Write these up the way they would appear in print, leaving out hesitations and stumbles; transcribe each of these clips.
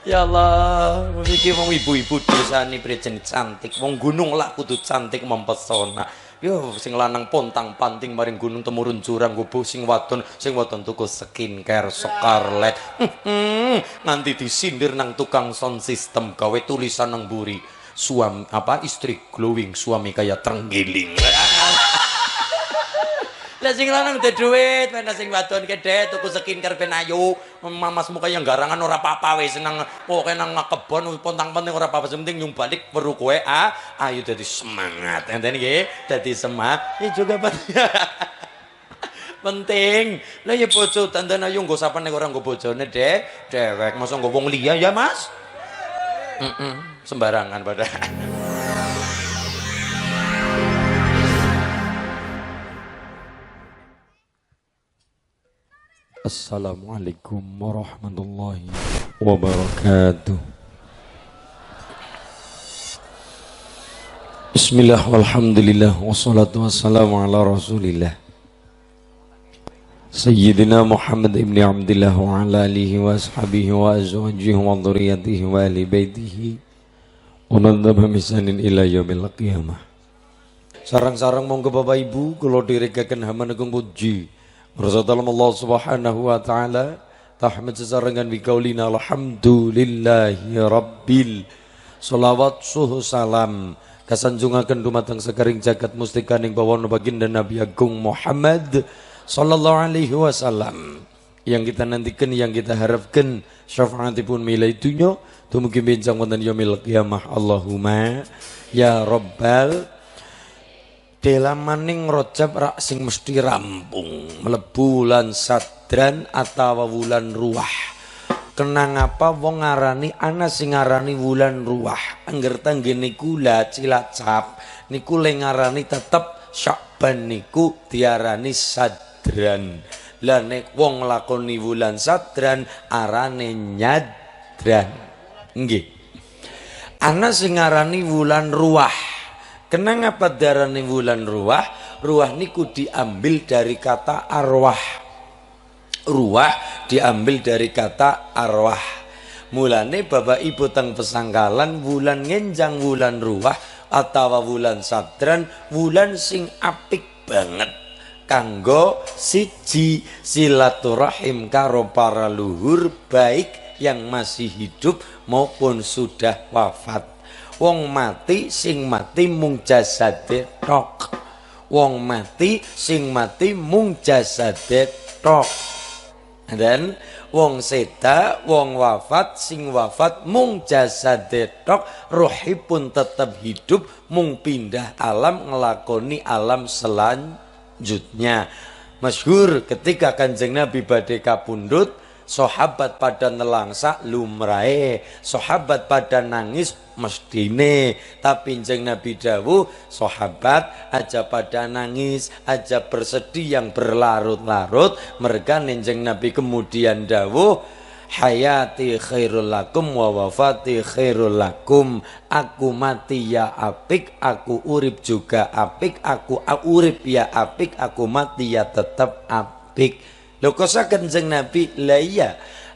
Ya Allah, iki wong ibu-ibu dosane prejen cantik, wong gunung lah kudu cantik mempesona. Yo sing lanang pontang-panting maring gunung temurun jurang gobo sing wadon tuku skincare Scarlett. Nganti disindir nang tukang sound system gawe tulisan nang buri. Suami apa istri glowing, suami kaya terenggiling. Lah sing lanang duwe duit, men sing wadon kedhe tuku skincare ben ayu. Mamasmu kaya garangan ora apa-apa wis nang pokoke nang kebon pontang-panting ora apa-apa, penting nyung balik perlu kowe ayo dadi semangat. Enten nggih, dadi semangat. Ya juga penting. Lah ya bojo dandan ayu nggo sapan nek ora nggo bojone, Dek. Dewek masa nggo wong liya ya, Mas? Sembarangan pada. Assalamualaikum warahmatullahi wabarakatuh. Bismillah walhamdulillah wassalatu wassalamu ala rasulillah Sayyidina Muhammad ibn Abdillah wa ala alihi wa ashabihi wa azwajihi wa dhurriyyatihi wa ahli baitihi wa nadhaba misanin ila yaumil qiyamah. Sarang-sarang monggo Bapak Ibu kula direkaken hamanipun puji Rasulullah Allah Subhanahu wa taala tahmid sesarengan biqaulina alhamdulillahi rabbil sholawat suhu salam kasanjungaken dumateng sekering jagat mustikaning bawana baginda Nabi Agung Muhammad sallallahu alaihi wasallam yang kita nantikan yang kita harapkan syafaatipun milai dunya dumugi benjang wonten yaumil qiyamah Allahumma ya rabbal dalam maning Rajab rak sing mesti rampung mlebu bulan Sadran atawa wulan Ruwah. Kenang apa wong ngarani ana sing ngarani wulan Ruwah. Angger tanggene kula Cilacap niku le ngarani tetep Syakban niku diarani Sadran. Lah nek wong lakoni wulan Sadran arane Nyadran. Nggih. Ana sing ngarani wulan Ruwah. Kenang apa darane wulan ruwah? Ruwah niku diambil dari kata arwah. Ruwah diambil dari kata arwah. Mulane Bapak Ibu teng pesanggalan wulan ngenjang wulan ruwah atau wulan Sadran wulan sing apik banget kanggo siji silaturahim karo para luhur baik yang masih hidup maupun sudah wafat. Wong mati sing mati mung jasade tok. Wong mati sing mati mung jasade tok. Dan wong seda, wong wafat sing wafat mung jasade tok, ruhipun tetap hidup mung pindah alam ngelakoni alam selanjutnya. Masyhur ketika Kanjeng Nabi badhe kapundhut sahabat pada nelangsa lumrahe, sahabat pada nangis mestine, tapi Kanjeng Nabi dawuh sahabat aja pada nangis, aja bersedih yang berlarut-larut. Merga Kanjeng Nabi kemudian dawuh hayati khairul lakum wa wafati khairul lakum. Aku mati ya apik, aku urip juga apik, aku urip ya apik, aku mati ya tetap apik. Lho kosa Kanjeng Nabi lah iya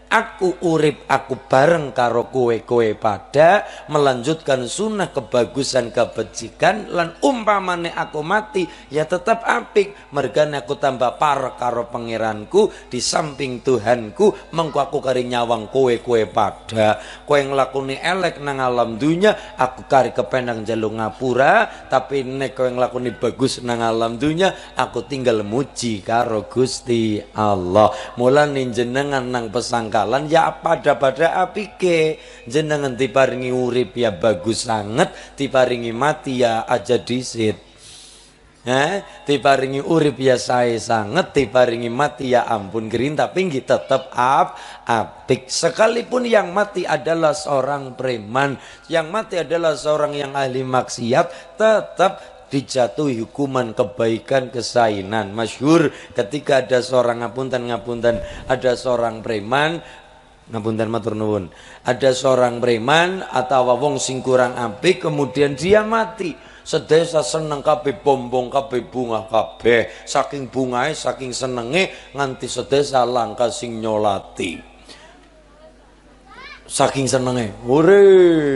aku urip aku bareng karo kowe pada melanjutkan sunnah kebagusan kebajikan lan umpamane aku mati ya tetap apik mergane aku tambah parek karo pangeranku di samping Tuhanku mengko aku kari nyawang kowe pada kowe nglakoni elek nang alam dunya aku kari kepenang njaluk ngapura tapi nek kowe nglakoni bagus nang alam dunya aku tinggal muji karo Gusti Allah. Mulane jenengan nang pesangka ya pada apike jenengan diparingi urip ya bagus sanget diparingi mati ya aja disit diparingi urip ya sae sanget diparingi mati ya ampun gerin tapi nggih tetep apik sekalipun yang mati adalah seorang preman yang mati adalah seorang yang ahli maksiat tetap dijatuhi hukuman kebaikan kesainan. Masyhur ketika ada seorang ngapunten ada seorang preman ngapunten matur nuwun ada seorang preman atau wong sing kurang apik kemudian dia mati sedesa seneng kabeh bombong kabeh bunga kabeh saking bungae saking senenge nganti sedesa langka sing nyolati Saking senenge,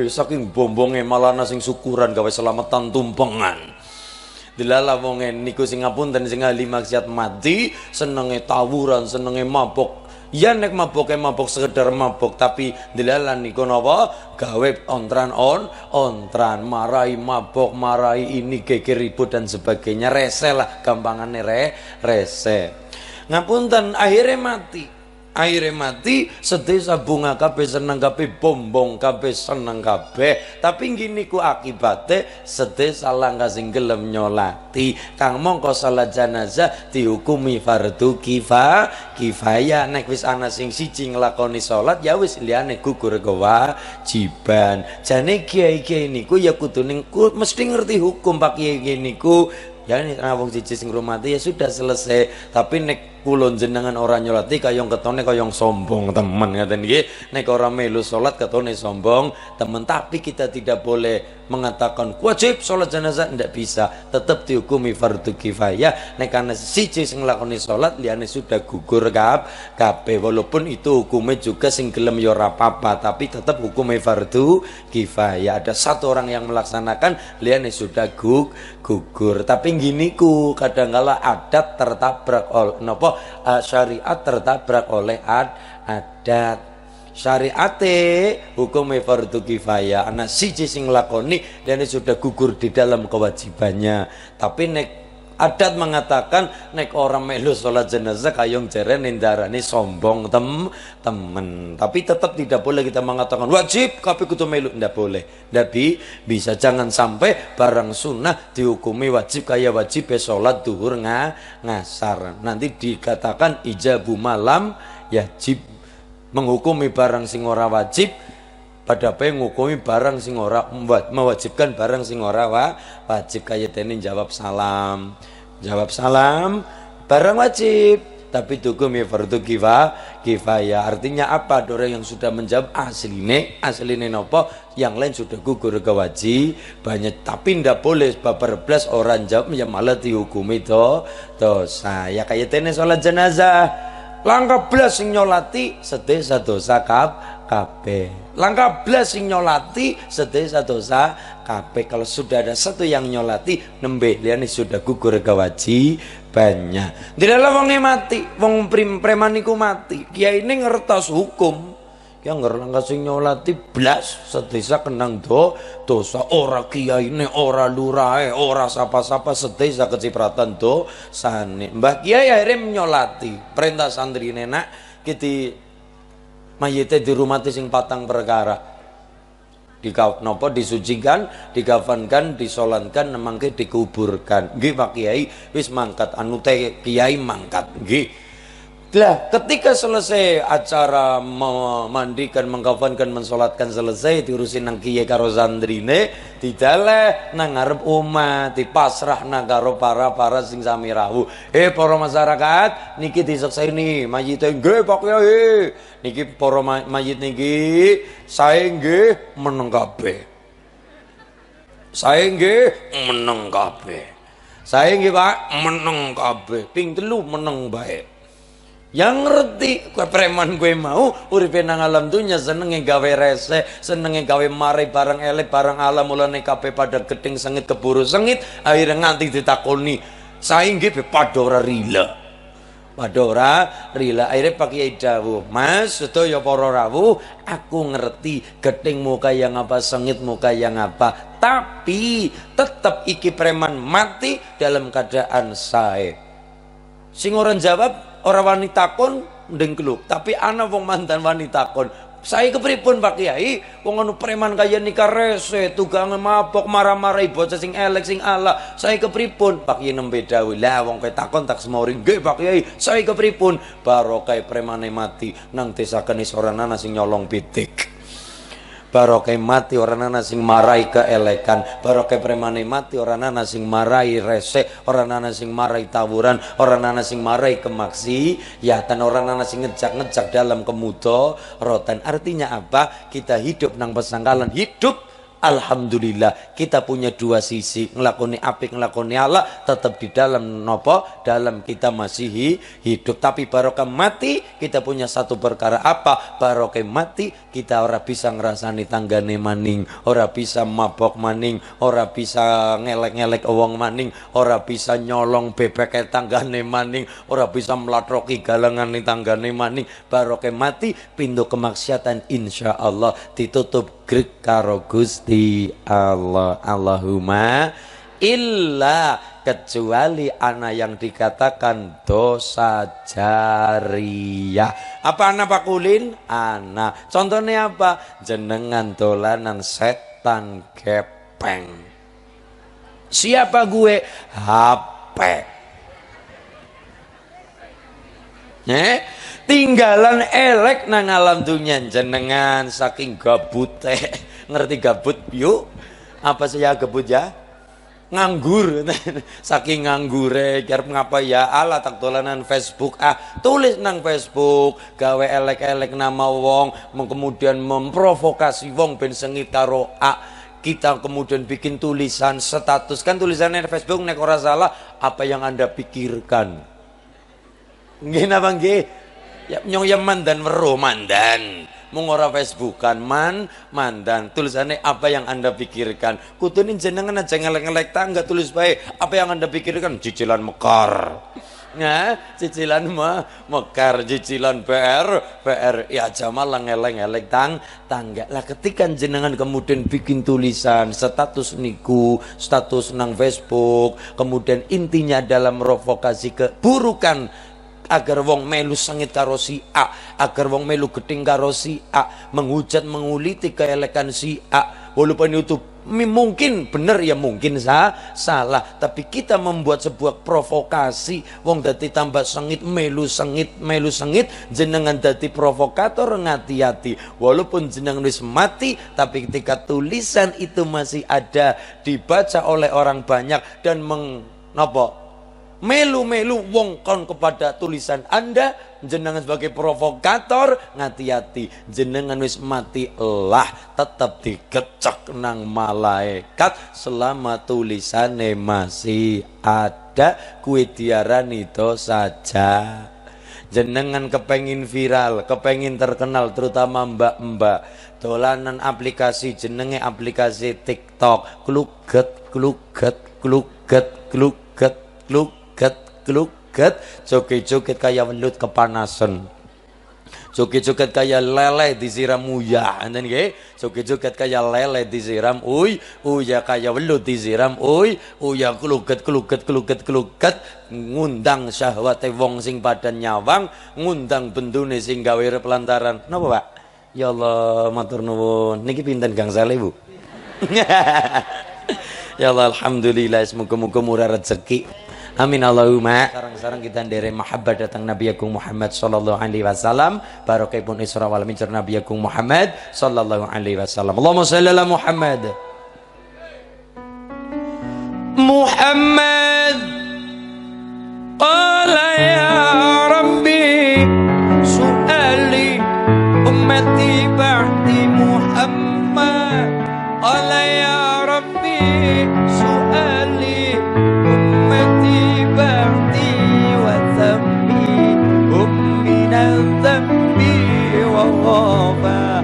saking bombonge malah sing syukuran gawe selamatan tumpengan. Dilala wong niku sing ngapunten sing ahli maksiat mati, senenge tawuran, senenge mabok. Ya nek mabok sekedar mabok, tapi dilala niku napa gawe ontran marai mabok, marai ini geger ribut dan sebagainya, rese lah gampangane rese. Ngapunten akhirnya mati sedesa bunga kabeh seneng kabeh bombong kabeh seneng kabeh, tapi gini ku akibate sedesa langka sing gelem nyolati kang mongko salat jenazah dihukumi fardu kifayah. Nek wis ana sing siji nglakoni salat ya wis liyane gugur kewajiban. Jane kiai-kiai niku ya kudune mesti ngerti hukum Pak Kiai niku. Ya ini wong siji sing ngurmati ya sudah selesai. Tapi nek kula jenengan ora nyolati kayong ketone kayong sombong temen ngaten nggih. Nek ora melu salat ketone sombong temen. Tapi kita tidak boleh mengatakan wajib salat jenazah, ndak bisa. Tetap dihukumi fardu kifayah. Nek ana siji sing nglakoni salat liyane sudah gugur kabeh. Walaupun itu hukumnya juga sing gelem ya ora apa-apa, tapi tetap hukumnya fardu kifayah. Ada satu orang yang melaksanakan liyane sudah gugur. Tapi gini ku kadangkala adat tertabrak oleh syariat tertabrak oleh adat. Syariate hukum fardu kifayah, anak siji sing lakoni dan sudah gugur di dalam kewajibannya. Tapi nek adat mengatakan nek orang melu sholat jenazah kayong jeren nindarani sombong temen. Tapi tetap tidak boleh kita mengatakan wajib tapi kudu melu, ndak boleh, ndak bisa. Jangan sampai barang sunnah dihukumi wajib kayak wajib sholat duhur ngasar. Nanti dikatakan ijabu malam yajib, menghukumi barang sing ora wajib pada ngukumi barang sing ora mewajibkan barang sing ora wajib. Kayak tene jawab salam barang wajib tapi dukumi fardu kifayah. Artinya apa? Orang yang sudah menjawab asline nopo yang lain sudah gugur kewajibannya. Tapi ndak boleh babar blas orang jawab ya malah dihukumi dosa. Ya kayak tene salat jenazah langka blas sing nyolati sedesa dosa kabeh. Langka blas sing nyolati sedesa dosa kabeh. Kalau sudah ada satu yang nyolati nembe liyane sudah gugur kewajibannya. Dilalah wong mati, wong preman niku mati. Kiai ini ngertos hukum. Yang ngerangka sing nyolati blas sedesa kenang dosa. Ora kiyaine, ora lurahe, ora sapa-sapa sedesa kecipratan dosane. Mbah Kiai akhirnya nyolati. Perintah santri nenak kiti mayite dirumati sing patang perkara. Disucikan, dikafankan, disolatkan, nemangke dikuburkan. Nggih Pak Kiai wis mangkat, anu teh Kiai mangkat. Nggih. Lah ketika selesai acara memandikan, mengkafankan, mensolatkan selesai, diurusin nang kiye karo sandrine, didaleh nang ngarep omah, dipasrah nang karo para sing sami rawuh. Para masyarakat, niki disekseni mayit nggih Pak Kiai. Niki para mayit niki sae nggih meneng kabeh. Sae nggih meneng kabeh. Sae nggih Pak meneng kabeh. Ping 3 meneng bae. Yang ngerti kue preman kue mau uripe nang alam dunya senenge gawe rese, senenge gawe marai barang elek barang alam, mulane kabeh pada gedeng sengit keburu sengit, akhirnya nganti ditakoni sainggih padha ora rila. Akhirnya Pak Kiai dawuh, Mas sedaya para rawuh, aku ngerti gedengmu kaya ngapa, sengitmu kaya ngapa, tapi tetap iki preman mati dalam keadaan sae. Sing orang jawab orang wanita kon ndengkluk, tapi ana wong mantan wanita kon. Saya kepripun Pak Kiai? Wong anu preman kaya nikah rese, tukang mabok, marah-marahi bocah sing elek sing ala. Saya kepripun? Pak Kiai nembe dawuh, lah wong kowe takon tak semori. Nggih Pak Kiai, saya kepripun? Barokah premane mati nang desa kenis ora ana sing nyolong pitik. Barokah mati orang nana sing marai keelekan, barokah premane mati orang nana sing marai rese, orang nana sing marai tawuran, orang nana sing marai kemaksiatan, orang nana sing ngejak dalam rotan. Artinya apa? Kita hidup nang pesangkalan, hidup Alhamdulillah kita punya dua sisi, ngelakoni apik ngelakoni Allah tetap di dalam nopo, dalam kita masih hidup. Tapi barokah mati kita punya satu perkara apa? Barokah mati kita ora bisa ngerasani tanggane maning, ora bisa mabok maning, ora bisa ngelek-ngelek wong maning, ora bisa nyolong bebek tanggane maning, ora bisa melatroki galangan tanggane maning. Barokah mati pintu kemaksiatan insya Allah ditutup grek karo Gusti Allah. Allahumma illa, kecuali anak yang dikatakan dosa jariyah. Apa anak pakulin? Anak. Contohnya apa? Jenengan dolanan setan gepeng. Siapa gue? HP. Tinggalan elek nang alam dunia jenengan saking gabut ngerti gabut yuk? Apa saya gabut ya? Nganggur saking nganggure kerep ngapa ya ala tak dolanan Facebook tulis nang Facebook gawe elek-elek nama wong kemudian memprovokasi wong ben sengit karo kita kemudian bikin tulisan status kan tulisannya Facebook nek ora salah apa yang Anda pikirkan nggih napa nggih ya nyong ya mandan weruh mandan mung ora Facebookan mandan tulisannya apa yang Anda pikirkan kudunin jenengan aja ngelek-ngelek tangga tulis baik apa yang Anda pikirkan cicilan mekar cicilan mekar cicilan PR ya aja malah ngelek-ngelek tangga lah ketika jenengan kemudian bikin tulisan status niku status nang Facebook kemudian intinya dalam provokasi keburukan agar wong melu sengit karo si agar wong melu gedeng karo si menghujat menguliti keelekan si walaupun itu mungkin benar ya mungkin salah tapi kita membuat sebuah provokasi wong dadi tambah sengit melu sengit jenengan dadi provokator ngati-hati walaupun jenengan wis mati tapi ketika tulisan itu masih ada dibaca oleh orang banyak dan melu wong kon kepada tulisan Anda jenengan sebagai provokator ngati-hati jenengan wis mati lah tetap digecek nang malaikat selama tulisannya masih ada kue diarani dosa saja. Jenengan kepengin viral kepengin terkenal terutama mbak-mbak dolanan aplikasi jenenge aplikasi TikTok kluget joget-joget kayak welut kepanasan joget-joget kayak lele disiram uyah enten nggih joget-joget kayak lele disiram uyah kayak welut disiram uyah kluget ngundang syahwate wong sing padan nyawang ngundang bendune sing gawe pelantaran napa Pak ya Allah matur nuwun niki pinten gangsale Bu ya Allah alhamdulillah semoga-moga murah rezeki amin Allahumma. Sarang-sarang kita ndere mahabbah datang Nabi Agung Muhammad sallallahu alaihi wasallam. Barokahipun Isra wal Mi'raj Nabi Agung Muhammad sallallahu alaihi wasallam. Allahumma shalli ala Muhammad. Muhammad qala ya Rabbi su'ali ummati ba'di Muhammad qala ya Rabbi su'ali بعدي وذنبي من الذنب وغفر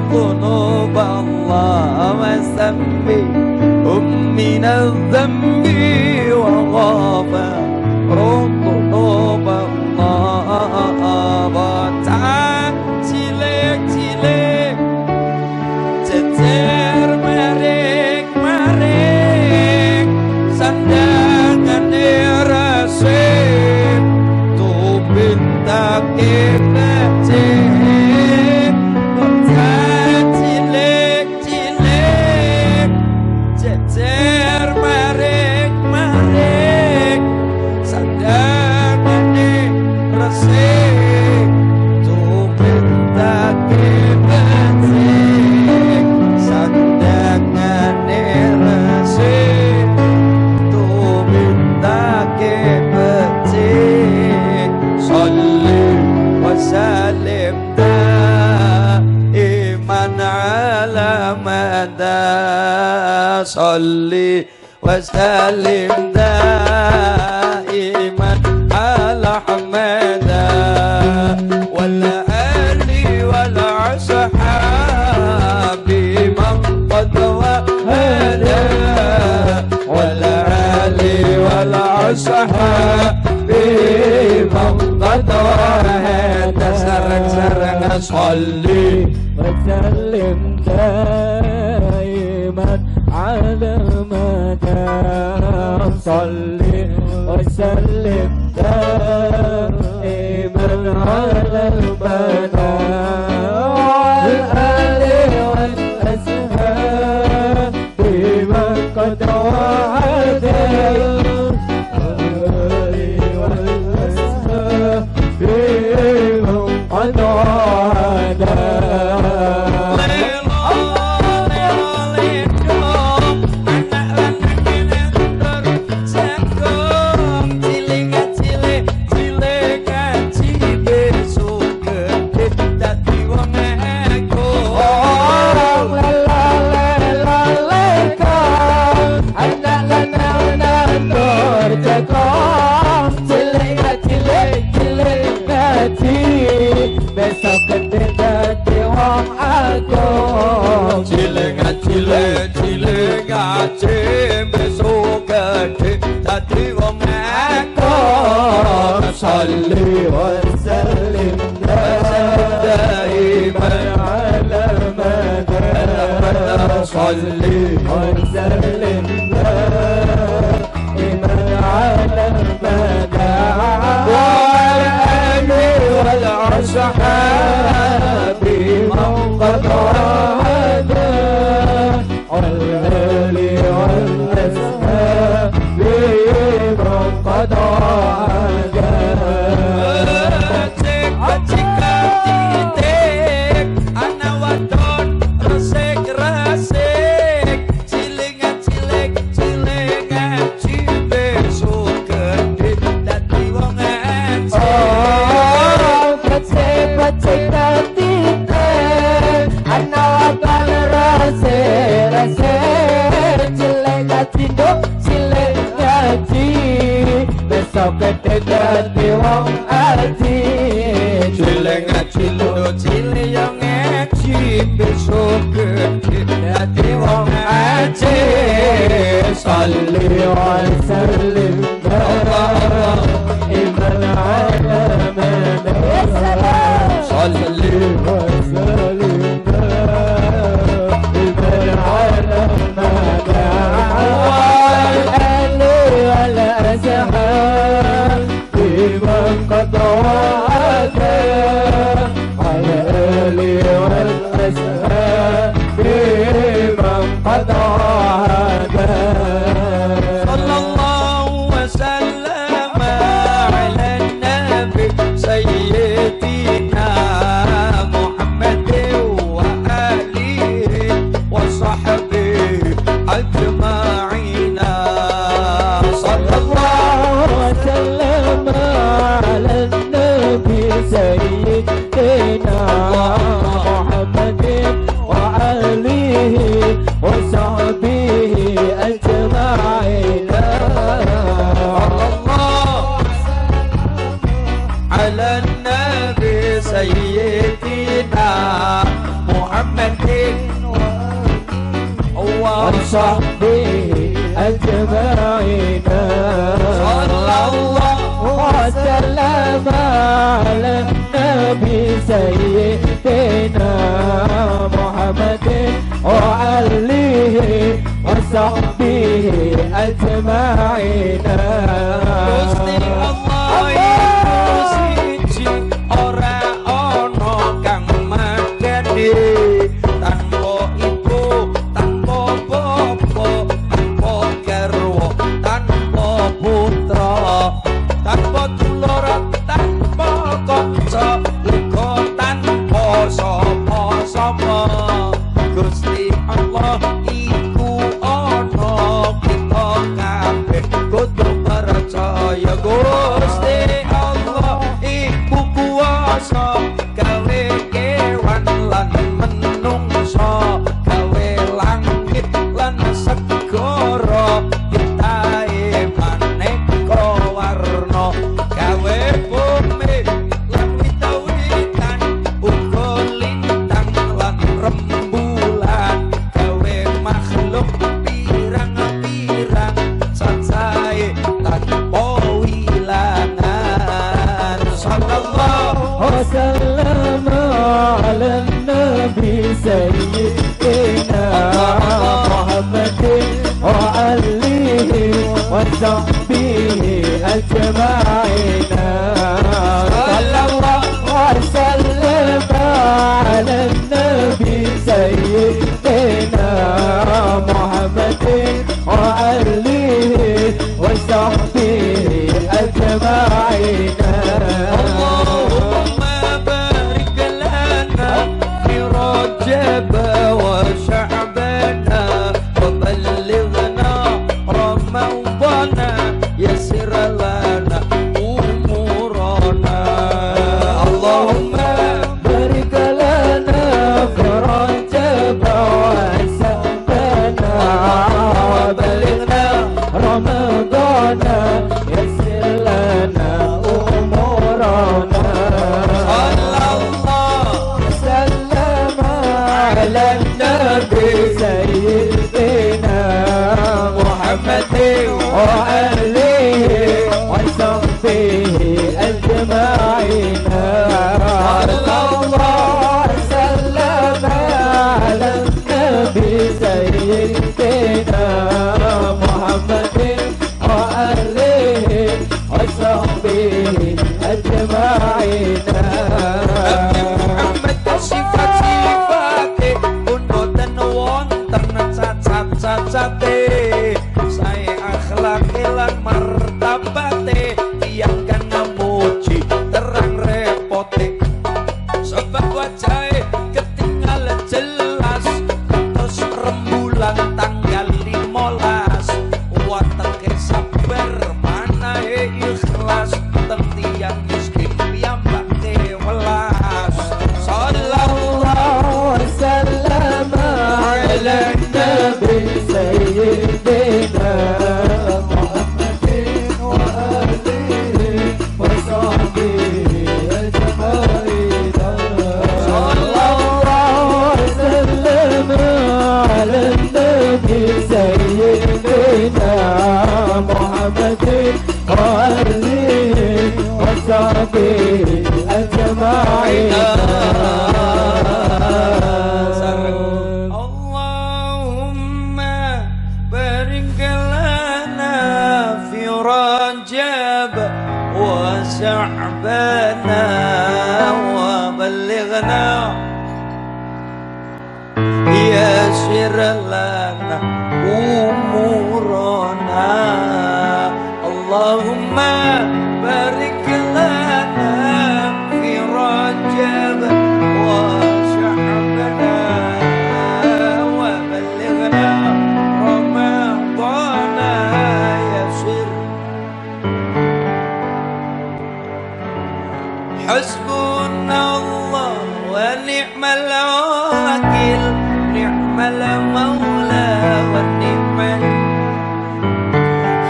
ذنوب الله وذنبي من الذنب وغفر ذنوب الله cilik-cilik cecer merek sandangan rasib tu bintak kecil cilik-cilik cecer merek salli wa sallim daiman ala hamada wal ali wal ashabi man qad wahada wal ali wal ashabi man qad wahada sarang-sarang salli wa sallim daiman ala madam salli wa sallim daiman ala madam wal ali wal ashabi man qad wahada salli wa sallim daiman ala madam salli wa sallim daiman ala madam wal ali wal ashabi man qad wahada wal ali wal ashabi man qad wahada dadi wong ati cileng cilu cile yang ngaji besok gede dadi wong ati salli wa sallim iman ala madam salli wa sallim iman ala madam wal ali wal ashabi من قد وعدا على آله والأصحاب من قد وعدا صلى الله وسلم على النبي سيدنا محمد وآله وصحبه أجمعين صلى الله وسلم على النبي سيدنا محمد وآله وصحبه أجمعين على النبي سيدنا محمد وصحبه أجمعين صلى الله وسلم على النبي سيدنا محمد وآله وصحبه أجمعين Gusti Allah iku ana kita kabeh kudu percaya Gusti Allah iku kuwasa gawe kewan lan النبي سيدنا محمد وآله وصحبه أجمعين صلى الله وسلم على النبي سيدنا محمد وآله وصحبه أجمعين اللهم بارك لنا في رجب وشعبان وبلغنا رمضان يسر لنا أمورنا اللهم بارك لنا في رجب وشعبان وبلغنا رمضان يسر لنا أمورنا صلى الله وسلم على النبي سيدنا محمد وآله وصحبه أجمعين صلى الله وسلم على النبي سيدنا محمد وآله وصحبه أجمعين Muhammad sifat-sifate pun boten wonten cacat-cacate sae akhlake lan martabate tiyang kan ngamuji terang repote sebab wajahe ketinggal jelas terus rembulan tanggal 15 wateke sabar manahe ikhlas tentang miskin piyambake welas sallallahu وسلم على النبي سيدنا محمد وآله وصحبه أجمعين صلى الله وسلم على النبي سيدنا محمد وآله وصحبه أجمعين Allahumma barik lana fi Rajab wa Sya'bana wa ballighna yassir lana umurana Allahumma barik lana fi Rajab wa Sya'bana wa ballighna Ramadana yassir hasbunallah wa ni'mal wakil ni'mal maula wa ni'mal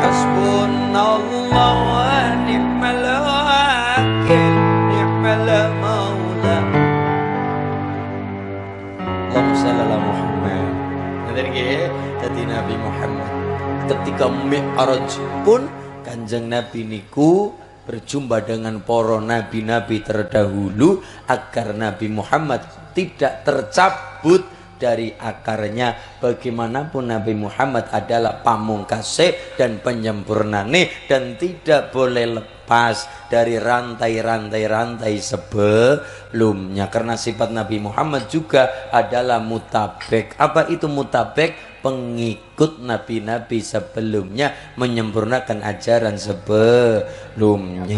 hasbunallah wa ni'mal wakil ni'mal maula Allahumma shalli ala Muhammad. Ngaten nggih dadi Nabi Muhammad ketika Mi'raj pun Kanjeng Nabi niku berjumpa dengan para nabi-nabi terdahulu agar Nabi Muhammad tidak tercabut dari akarnya. Bagaimanapun Nabi Muhammad adalah pamungkase dan penyempurnane dan tidak boleh lepas dari rantai-rantai sebelumnya karena sifat Nabi Muhammad juga adalah mutabek. Apa itu mutabek? Pengikut nabi-nabi sebelumnya, menyempurnakan ajaran sebelumnya.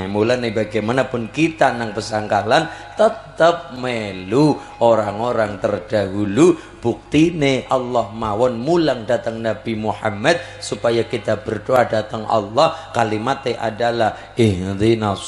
Mulane bagaimanapun kita nang pesangkalan tetap melu orang-orang terdahulu. Buktine Allah mawon mulang datang Nabi Muhammad supaya kita berdoa datang Allah. Kalimatnya adalah ihdinas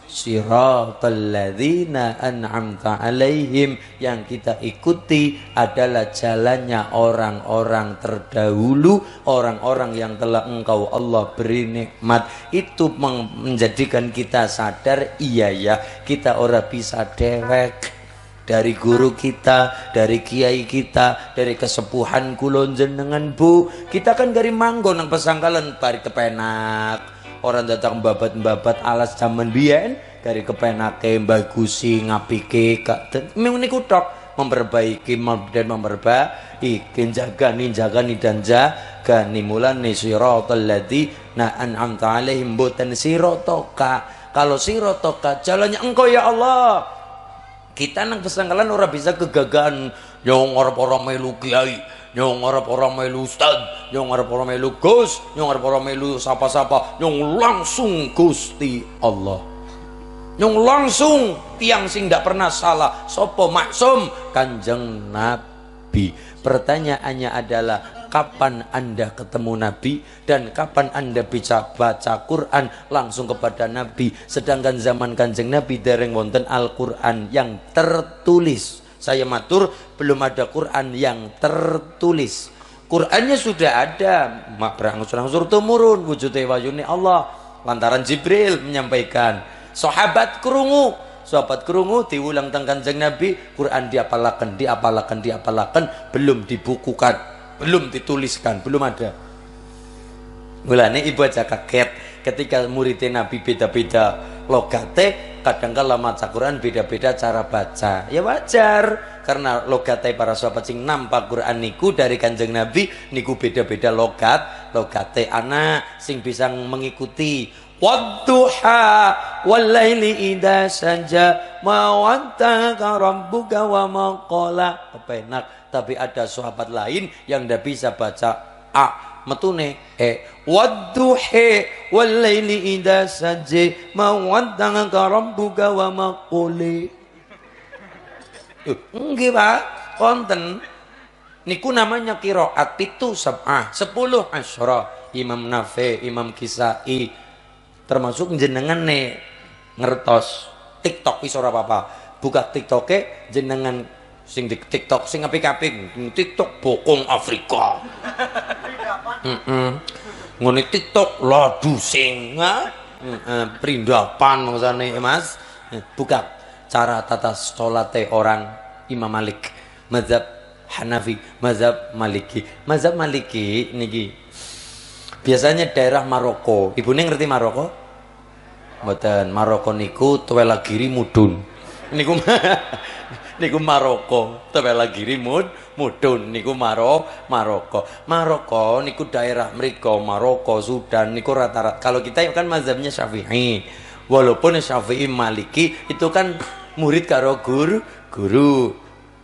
siratal ladzina an'amta alaihim. Yang kita ikuti adalah jalannya orang-orang terdahulu, orang-orang yang telah engkau Allah beri nikmat. Itu menjadikan kita sadar, iya ya, kita ora bisa dewek dari guru kita, dari kiai kita, dari kesepuhan kulon jenengan bu. Kita kan dari manggon nang pesangkalan pari kepenak. Orang datang babat-babat alas zaman biyen dari kepenake bagusi ngapike memang niku tok memperbaiki dan memperbaiki jagani dan jagani mulane siratal ladzina an'amta alaihim boten siratoka kalau siratoka jalannya engkau ya Allah kita nang pesanggalan ora bisa kegagahan yang orang melu kiai yang orang melu ustad yang orang melu gus yang orang melu sapa-sapa yang langsung Gusti Allah yang langsung tiang sing ndak pernah salah sopo maksum Kanjeng Nabi. Pertanyaannya adalah kapan Anda ketemu Nabi dan kapan Anda bisa baca Quran langsung kepada Nabi, sedangkan zaman Kanjeng Nabi dereng wonten Al-Quran yang tertulis. Saya matur belum ada Quran yang tertulis. Qurannya sudah ada, mak berangsur-angsur tumurun wujude wayune Allah lantaran Jibril menyampaikan. Sahabat krungu diulang teng Kanjeng Nabi, Quran diapalaken, belum dibukukan, belum dituliskan, belum ada. Mulane ibu aja kaget ketika muridnya Nabi beda-beda logate, kadang-kala maca Quran beda-beda cara baca. Ya wajar, karena logate para sahabat sing nampak Quran niku dari Kanjeng Nabi niku beda-beda logate anak sing bisa mengikuti. Wadduha wallaili idza saja ma wattaka rabbuka wa ma qala. Kepenak, tapi ada sahabat lain yang ndak bisa baca a metune wadduha wallaili idza saja ma wattaka rabbuka wa ma qala. Nggih Pak, konten niku namanya qiraat itu sab'ah 10 asyra. Imam Nafi, Imam Kisai termasuk jenengan nih ngertos TikTok wis ora apa-apa. Buka TikToke jenengan sing di TikTok sing apik-apik. TikTok bokong Afrika. Ngene TikTok ladu sing perindapan maksane Mas. Buka cara tata salate orang Imam Malik, mazhab Hanafi, mazhab Maliki. Mazhab Maliki niki biasanya daerah Maroko. Ibu nih ngerti Maroko? Mboten. Maroko niku Tuwelagiri mudun. Niku Maroko. Tuwelagiri mudun. Niku Maroko. Maroko niku daerah mriko Maroko, Sudan niku rata-rata. Kalau kita kan mazhabnya Syafi'i. Walaupun Syafi'i Maliki itu kan murid karo guru.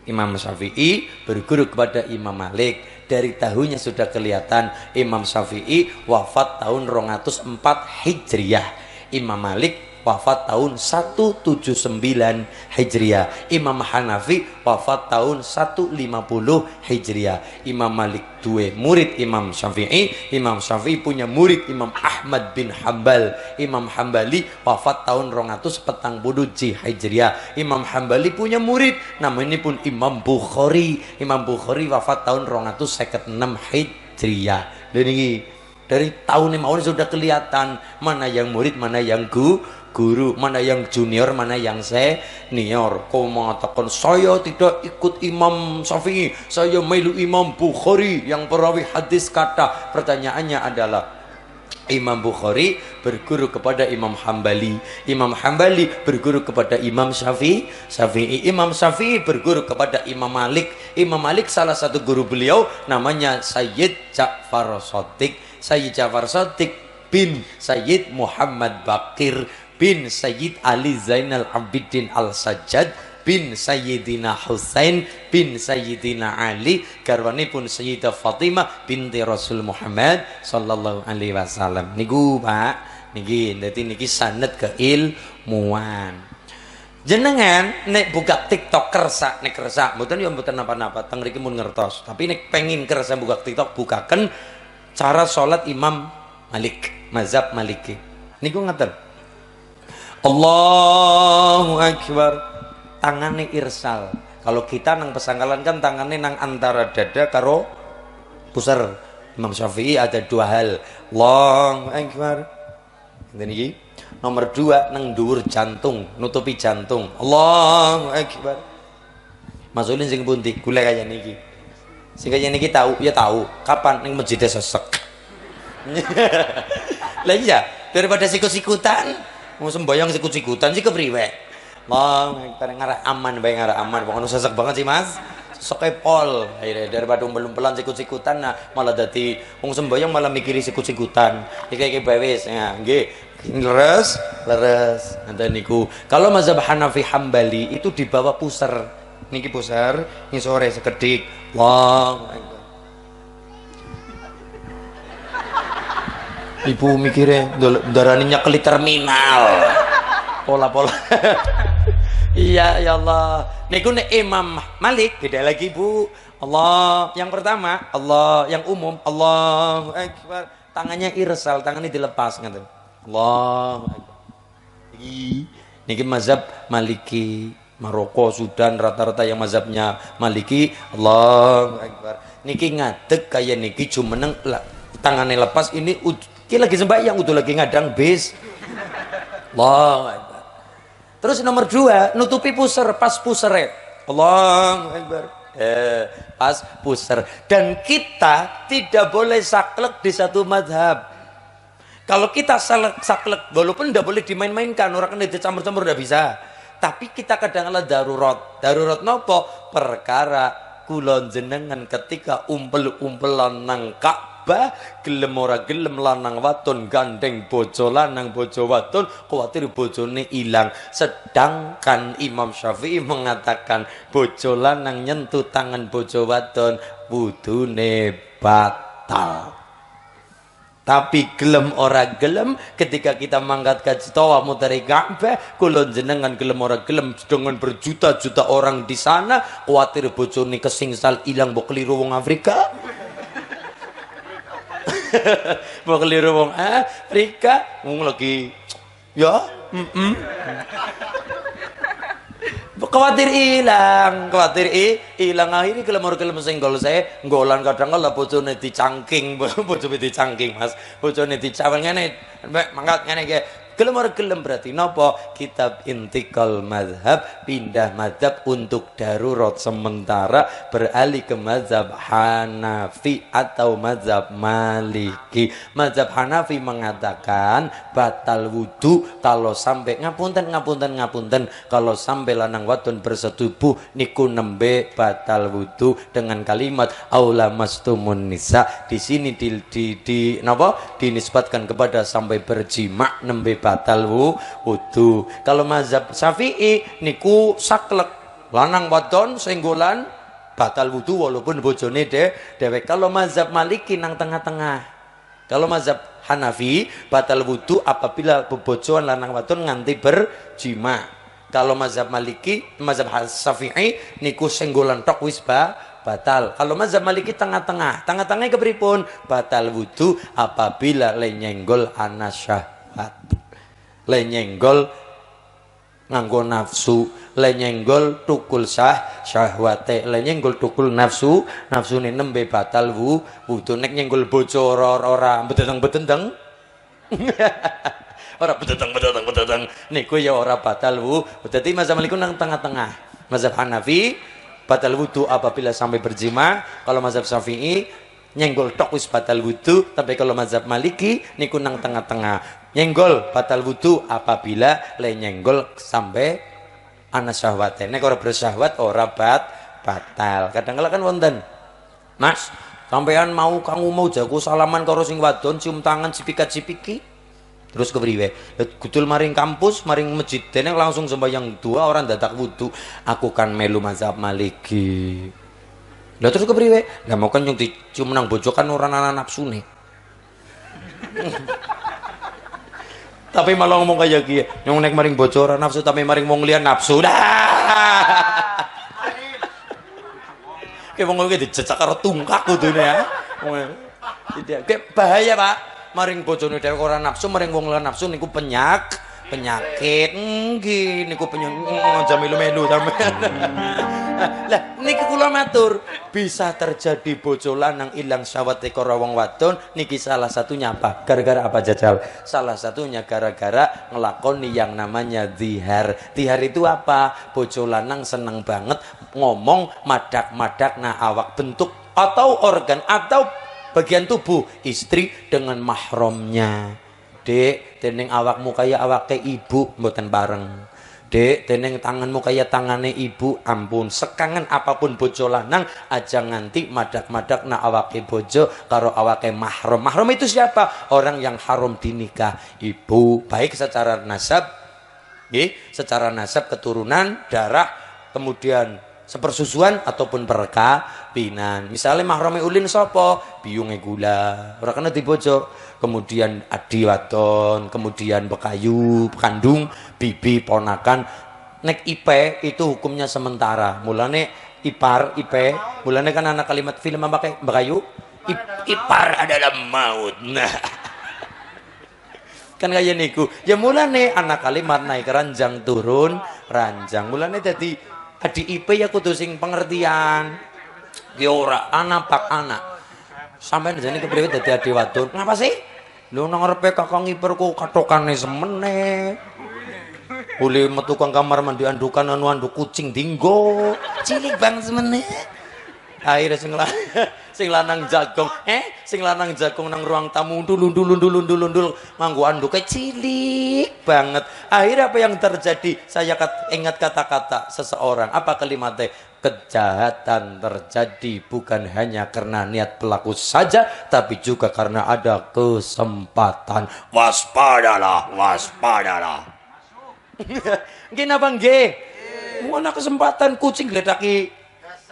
Imam Syafi'i berguru kepada Imam Malik. Dari tahunnya sudah kelihatan Imam Syafi'i wafat tahun 204 Hijriah. Imam Malik wafat tahun 179 Hijriah. Imam Hanafi wafat tahun 150 Hijriah. Imam Malik duwe murid Imam Syafi'i. Imam Syafi'i punya murid Imam Ahmad bin Hambal. Imam Hambali wafat tahun 240 Hijriah. Imam Hambali punya murid namanya pun Imam Bukhari. Imam Bukhari wafat tahun 256 Hijriah. Dan ini dari tahun ini sudah kelihatan mana yang murid, mana yang guru, mana yang junior, mana yang senior. Kau mengatakan saya tidak ikut Imam Syafi'i, saya melu Imam Bukhari yang perawi hadis kata. Pertanyaannya adalah Imam Bukhari berguru kepada Imam Hambali, Imam Hambali berguru kepada Imam Syafi'i, Imam Syafi'i berguru kepada Imam Malik. Imam Malik salah satu guru beliau namanya Sayyid Ja'far Shadiq. Sayyid Ja'far Shadiq bin Sayyid Muhammad Bakir bin Sayyid Ali Zainal Abidin Al-Sajjad bin Sayyidina Husain bin Sayyidina Ali garwanipun Sayyidah Fatimah binti Rasul Muhammad sallallahu alaihi wasallam. Niku Pak, niki sanad keilmuan. Jenengan nek buka TikTok kersa mboten yo mboten napa-napa teng mriki mun ngertos. Tapi nek pengin kersa buka TikTok bukaken cara salat Imam Malik, mazhab Maliki. Niku ngaten. Allahu Akbar. Tangannya irsal. Kalau kita nang pesanggalan kan tangannya nang antara dada karo pusar. Imam Syafi'i ada dua hal. Allahu Akbar. Ini nomor 2 nang dhuwur jantung, nutupi jantung. Allahu Akbar. Masulin sing pundi? Gula kaya niki. Sing kaya niki tahu, ya tahu. Kapan ning masjid sesek. Lah iya, daripada sikut-sikutan Wong sembayang sikut-sikutan sih kepriwe. Lah ngarah aman bae ngarah aman. Pokoke sesek banget sih Mas. Sekepol akhirnya daripada belum-belan sikut-sikutan nah malah dadi wong sembayang malah mikiri sikut-sikutan iki bae wis ya nggih leres nanti niku kalau mazhab Hanafi Hambali itu di bawah puser niki puser ini sore sekedik wah ibu mikirnya daraninya keli terminal pola-pola iya ya Allah niku nek Imam Malik beda lagi Bu Allah yang pertama Allah yang umum Allah Akbar tangannya irsal tangannya dilepas ngaten Allah Akbar niki mazhab Maliki Maroko Sudan rata-rata yang mazhabnya Maliki Allah Akbar niki ngadeg kayak niki jumeneng tangannya lepas ini lagi sembahyang udah lagi ngadang bis Allah Akbar. Terus nomor 2 nutupi puser pas puseret Allahu Akbar pas puser dan kita tidak boleh saklek di satu madhab kalau kita saklek walaupun tidak boleh dimain-mainkan orang kan dicampur-campur tidak bisa tapi kita kadang-kadang darurat nopo perkara kulon jenengan ketika umpel-umpelan nang Ka'bah gelem ora gelem lanang wadon gandeng bojo lanang bojo wadon kuwatir bojone ilang sedangkan Imam Syafi'i mengatakan bojo lanang nyentuh tangan bojo wadon wudune batal tapi gelem ora gelem ketika kita mangkat kaji tawaf mutari Ka'bah kulon jenengan gelem ora gelem dengan berjuta-juta orang di sana kuwatir bojone kesingsal ilang mbok keliru wong Afrika mau keliru wong Afrika wong lagi ya khawatir hilang akhirnya kelem senggol saya nggolan kadang kala bojone dicangking bojone dicangking Mas bojone dicawel ngene mangkat ngene ge gelem berarti napa kitab intikal madhab pindah madhab untuk darurat sementara beralih ke madhab Hanafi atau madhab Maliki madhab Hanafi mengatakan batal wudu kalau sampai ngapunten kalau sampai lanang wadon bersetubuh niku nembe batal wudu dengan kalimat aula mastumun nisa di sini di napa dinisbatkan kepada sampai berjima nembe batal wudu. Kalau mazhab Syafi'i niku saklek lanang wadon senggolan batal wudu walaupun bojone dewek. Kalau mazhab Maliki nang tengah-tengah. Kalau mazhab Hanafi batal wudu apabila bebojoan lanang wadon nganti berjima. Kalau mazhab Maliki, mazhab Syafi'i niku senggolan tok wis batal. Kalau mazhab Maliki tengah-tengah. Tengah-tengahnya kepripun? Batal wudu apabila lenyenggol ana syahwat. Lenyenggol nganggo nafsu, lenyenggol tukul syahwate, lenyenggol tukul nafsune nembe batal wudu. Nek nyenggol bojo ora betendeng ora betendeng niku ya ora batal wudu. Dadi mazhab Maliki nang tengah-tengah. Mazhab Hanafi batal wudu apabila sampai berjima. Kalau mazhab Syafi'i nyenggol tok wis batal wudu. Tapi kalau mazhab Maliki niku nang tengah-tengah. Nyenggol batal wudu apabila le nyenggol sampai ana syahwat. Nek ora bersyahwat ora batal. Kadang-kala kan wonten. Mas, sampean kamu mau jago salaman karo sing wadon cium tangan cipikat-cipiki. Terus kepriwe? Gudul maring kampus, maring masjid dene langsung sembahyang dua orang dadak wudu. Aku kan melu mazhab Maliki. Lah terus kepriwe? Lah mau kan yang dicium nang bojo kan ora ana nafsune. Tapi malah ngomong kayak gini, yang nek maring bocoran nafsu tapi maring wong liyan nafsu dah. Kayak wong iki dijejak karo tungkak kudune ya. Tidak, kayak bahaya Pak. Maring bojone dhewe ora nafsu, maring wong liyan nafsu niku penyakit. Nggih, niku aja melu-melu sampean. Lah niki kula matur, bisa terjadi bojo lanang ilang syahwate karo wong wadon niki salah satunya apa? Gara-gara apa jajal? Salah satunya gara-gara ngelakoni yang namanya zihar. Zihar itu apa? Bojo lanang seneng banget ngomong madak-madak nah awak bentuk atau organ atau bagian tubuh istri dengan mahramnya. Dek, dening awakmu kaya awake ibu mboten bareng. Dek, dening tanganmu kaya tangane ibu, ampun. Sekangen apapun bojo lanang aja nganti madak-madak na awake bojo karo awake mahram. Mahram itu siapa? Orang yang haram dinikah. Ibu, baik secara nasab, secara nasab keturunan, darah, kemudian sepersusuan ataupun perkawinan. Misalnya mahrame ulin sapa? Biyunge gula, ora kena dibojo. Kemudian adi wadon, kemudian bekayu, kandung, bibi, ponakan. Nek IP itu hukumnya sementara. Mulane ipar, IP, mulane kan anak kalimat film apa kayak bekayu? Ipar adalah maut. Nah. Kan kaya niku. Ya mulane anak kalimat naik ranjang turun ranjang. Mulane dadi adi IP ya kudu sing pengertian. Ki ora anak pak anak. Sampeyan jane kepriwe dadi adi wadon? Ngapa sih? Lho nang ngarepe kakang iperku katokane semene. Boleh metu kang kamar mandi andukan anu anduk kucing dinggo. Cilik bang semene. Akhirnya sing lanang jagong, sing lanang jagong nang ruang tamu ndul nganggo anduke cilik banget. Akhirnya apa yang terjadi? Saya ingat kata-kata seseorang. Apa kalimatnya? Kejahatan terjadi bukan hanya karena niat pelaku saja, tapi juga karena ada kesempatan. Waspadalah, waspadalah. Gini apa nggih? Mana kesempatan kucing gledaki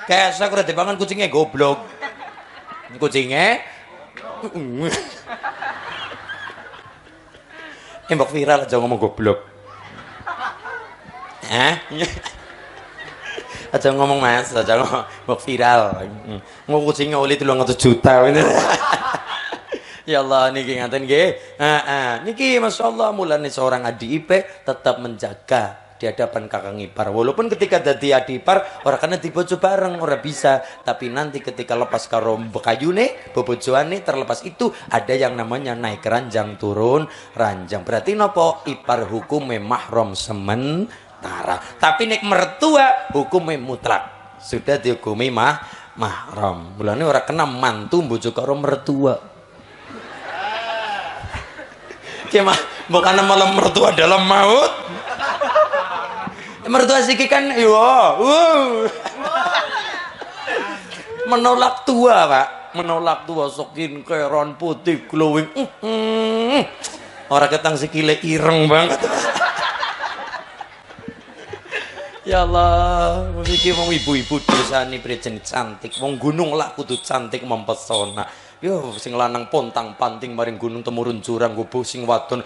kesek udah dipangan kucingnya goblok. Kucingnya mbok viral aja ngomong goblok. Aja ngomong mas, aja ngomong viral. Ngomong kucingnya oli 300 juta ini. Ya Allah niki ngaten nggih. Niki masyaallah mulane seorang adi IP tetap menjaga di hadapan kakang ipar. Walaupun ketika dadi adi ipar ora kena dibojo bareng, ora bisa. Tapi nanti ketika lepas karo bekayune, bobojoane terlepas itu ada yang namanya naik ranjang turun ranjang. Berarti nopo? Ipar hukume mahram sementara. Tapi nek mertua hukume mutlak. Sudah dihukumi mahram. Mulane ora kena mantu bojo karo mertua. Kema bukan malam mertua dalam maut. Mertua siki kan menolak tua, Pak. Menolak tua sokin keron putih glowing. Orang ketang sikile ireng banget. Ya Allah, iki wong ibu-ibu dosane prejen cantik. Wong gunung lah kudu cantik mempesona. Yo sing lanang pontang-panting maring gunung temurun jurang gobo sing wadon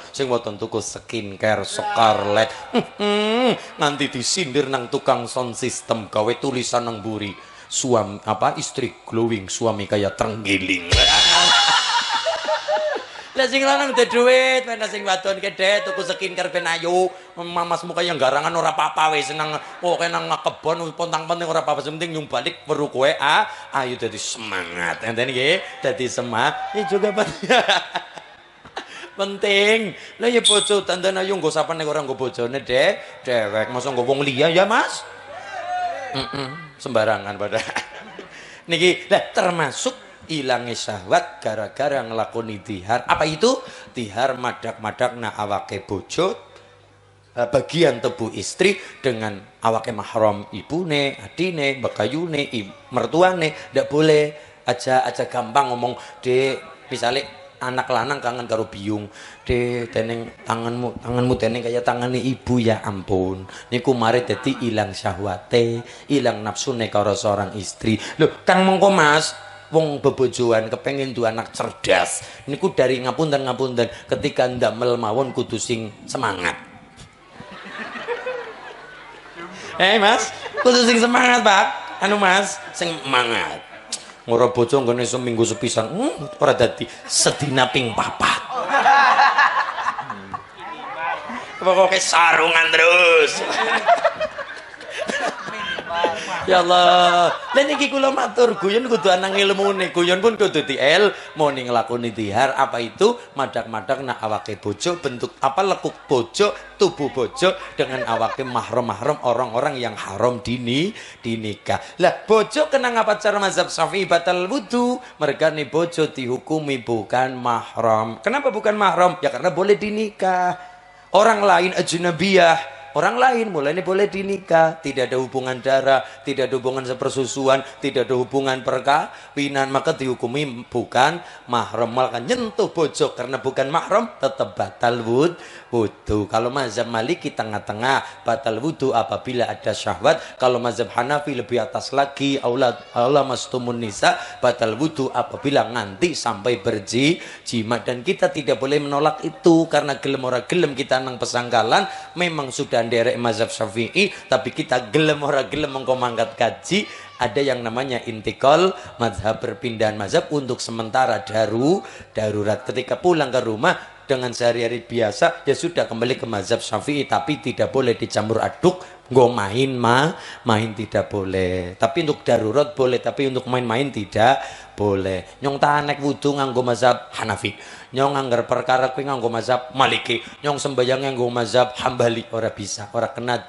tuku skincare Scarlett. Nanti disindir nang tukang sound system gawe tulisan nang buri. Suami apa istri glowing, suami kaya terenggiling. Lah sing lanang duwe duit, mana sing wadon gede tuku skincare ben ayu. Mamasmu kaya garangan ora apa-apa wis seneng pokoke nang kebon pontang-panting ora apa-apa penting nyung balik weru kowe ayo dadi semangat. Enten nggih, dadi semangat. Ini juga penting. Lah ya bojo dandan ayu nggo sapane ora nggo bojone, Dek. Dewek masa nggo wong liya ya, Mas? Sembarangan pada. Niki lah termasuk hilangnya syahwat gara-gara ngelakoni tihar. Apa itu? Tihar madak-madak na awake bojo, bagian tubuh istri dengan awake mahram ibune, adine, bekayune, mertuane. Ndak boleh aja gampang ngomong, Dek, misalnya anak lanang kangen karo biyung, Dek, teneng tanganmu teneng kaya tangane ibu, ya ampun. Niku mari dadi ilang syahwate, ilang nafsune karo seorang istri. Lho, Kang mongko Mas, wong bebojoan kepengen duwe anak cerdas niku dari ngapunten ketika ndamel mawon kudu sing semangat. Mas, kudu sing semangat, Pak. Anu Mas, sing semangat. Ngora bojo nggone seminggu sepisan, ora dadi sedina ping 4. Pokoke sarungan terus. Ya Allah. Lah niki kula matur guyon kudu ana ngilmune. Guyon pun kudu diilmuni nglakoni dihar. Apa itu? Madak-madak nak awake bojo bentuk apa lekuk bojo, tubuh bojo dengan awake mahram-mahram orang-orang yang haram dinikah. Lah bojo kena ngapa cara mazhab Syafi'i batal wudu? Mereka nih bojo dihukumi bukan mahram. Kenapa bukan mahram? Ya karena boleh dinikah. Orang lain ajnabiyah. Orang lain mulai ini boleh dinikah, tidak ada hubungan darah, tidak ada hubungan sepersusuan, tidak ada hubungan perkawinan, maka dihukumi bukan mahram. Maka nyentuh bojo karena bukan mahram tetap batal wudu. Kalau mazhab Maliki tengah-tengah batal wudu apabila ada syahwat. Kalau mazhab Hanafi lebih atas lagi, Allah mastumun nisa batal wudu apabila nganti sampai berjima. Dan kita tidak boleh menolak itu karena gelem ora gelem kita nang pesanggalan memang sudah derek mazhab Syafi'i, tapi kita gelem ora gelem mengko mangkat kaji. Ada yang namanya intikal mazhab, perpindahan mazhab untuk sementara darurat. Ketika pulang ke rumah dengan sehari-hari biasa ya sudah kembali ke mazhab Syafi'i, tapi tidak boleh dicampur aduk. Nggo main tidak boleh. Tapi untuk darurat boleh, tapi untuk main-main tidak boleh. Nyong tanek wudu nganggo mazhab Hanafi. Nyong anggar perkara kuwi nganggo mazhab Maliki. Nyong sembayang nganggo mazhab Hambali, ora bisa. Ora kena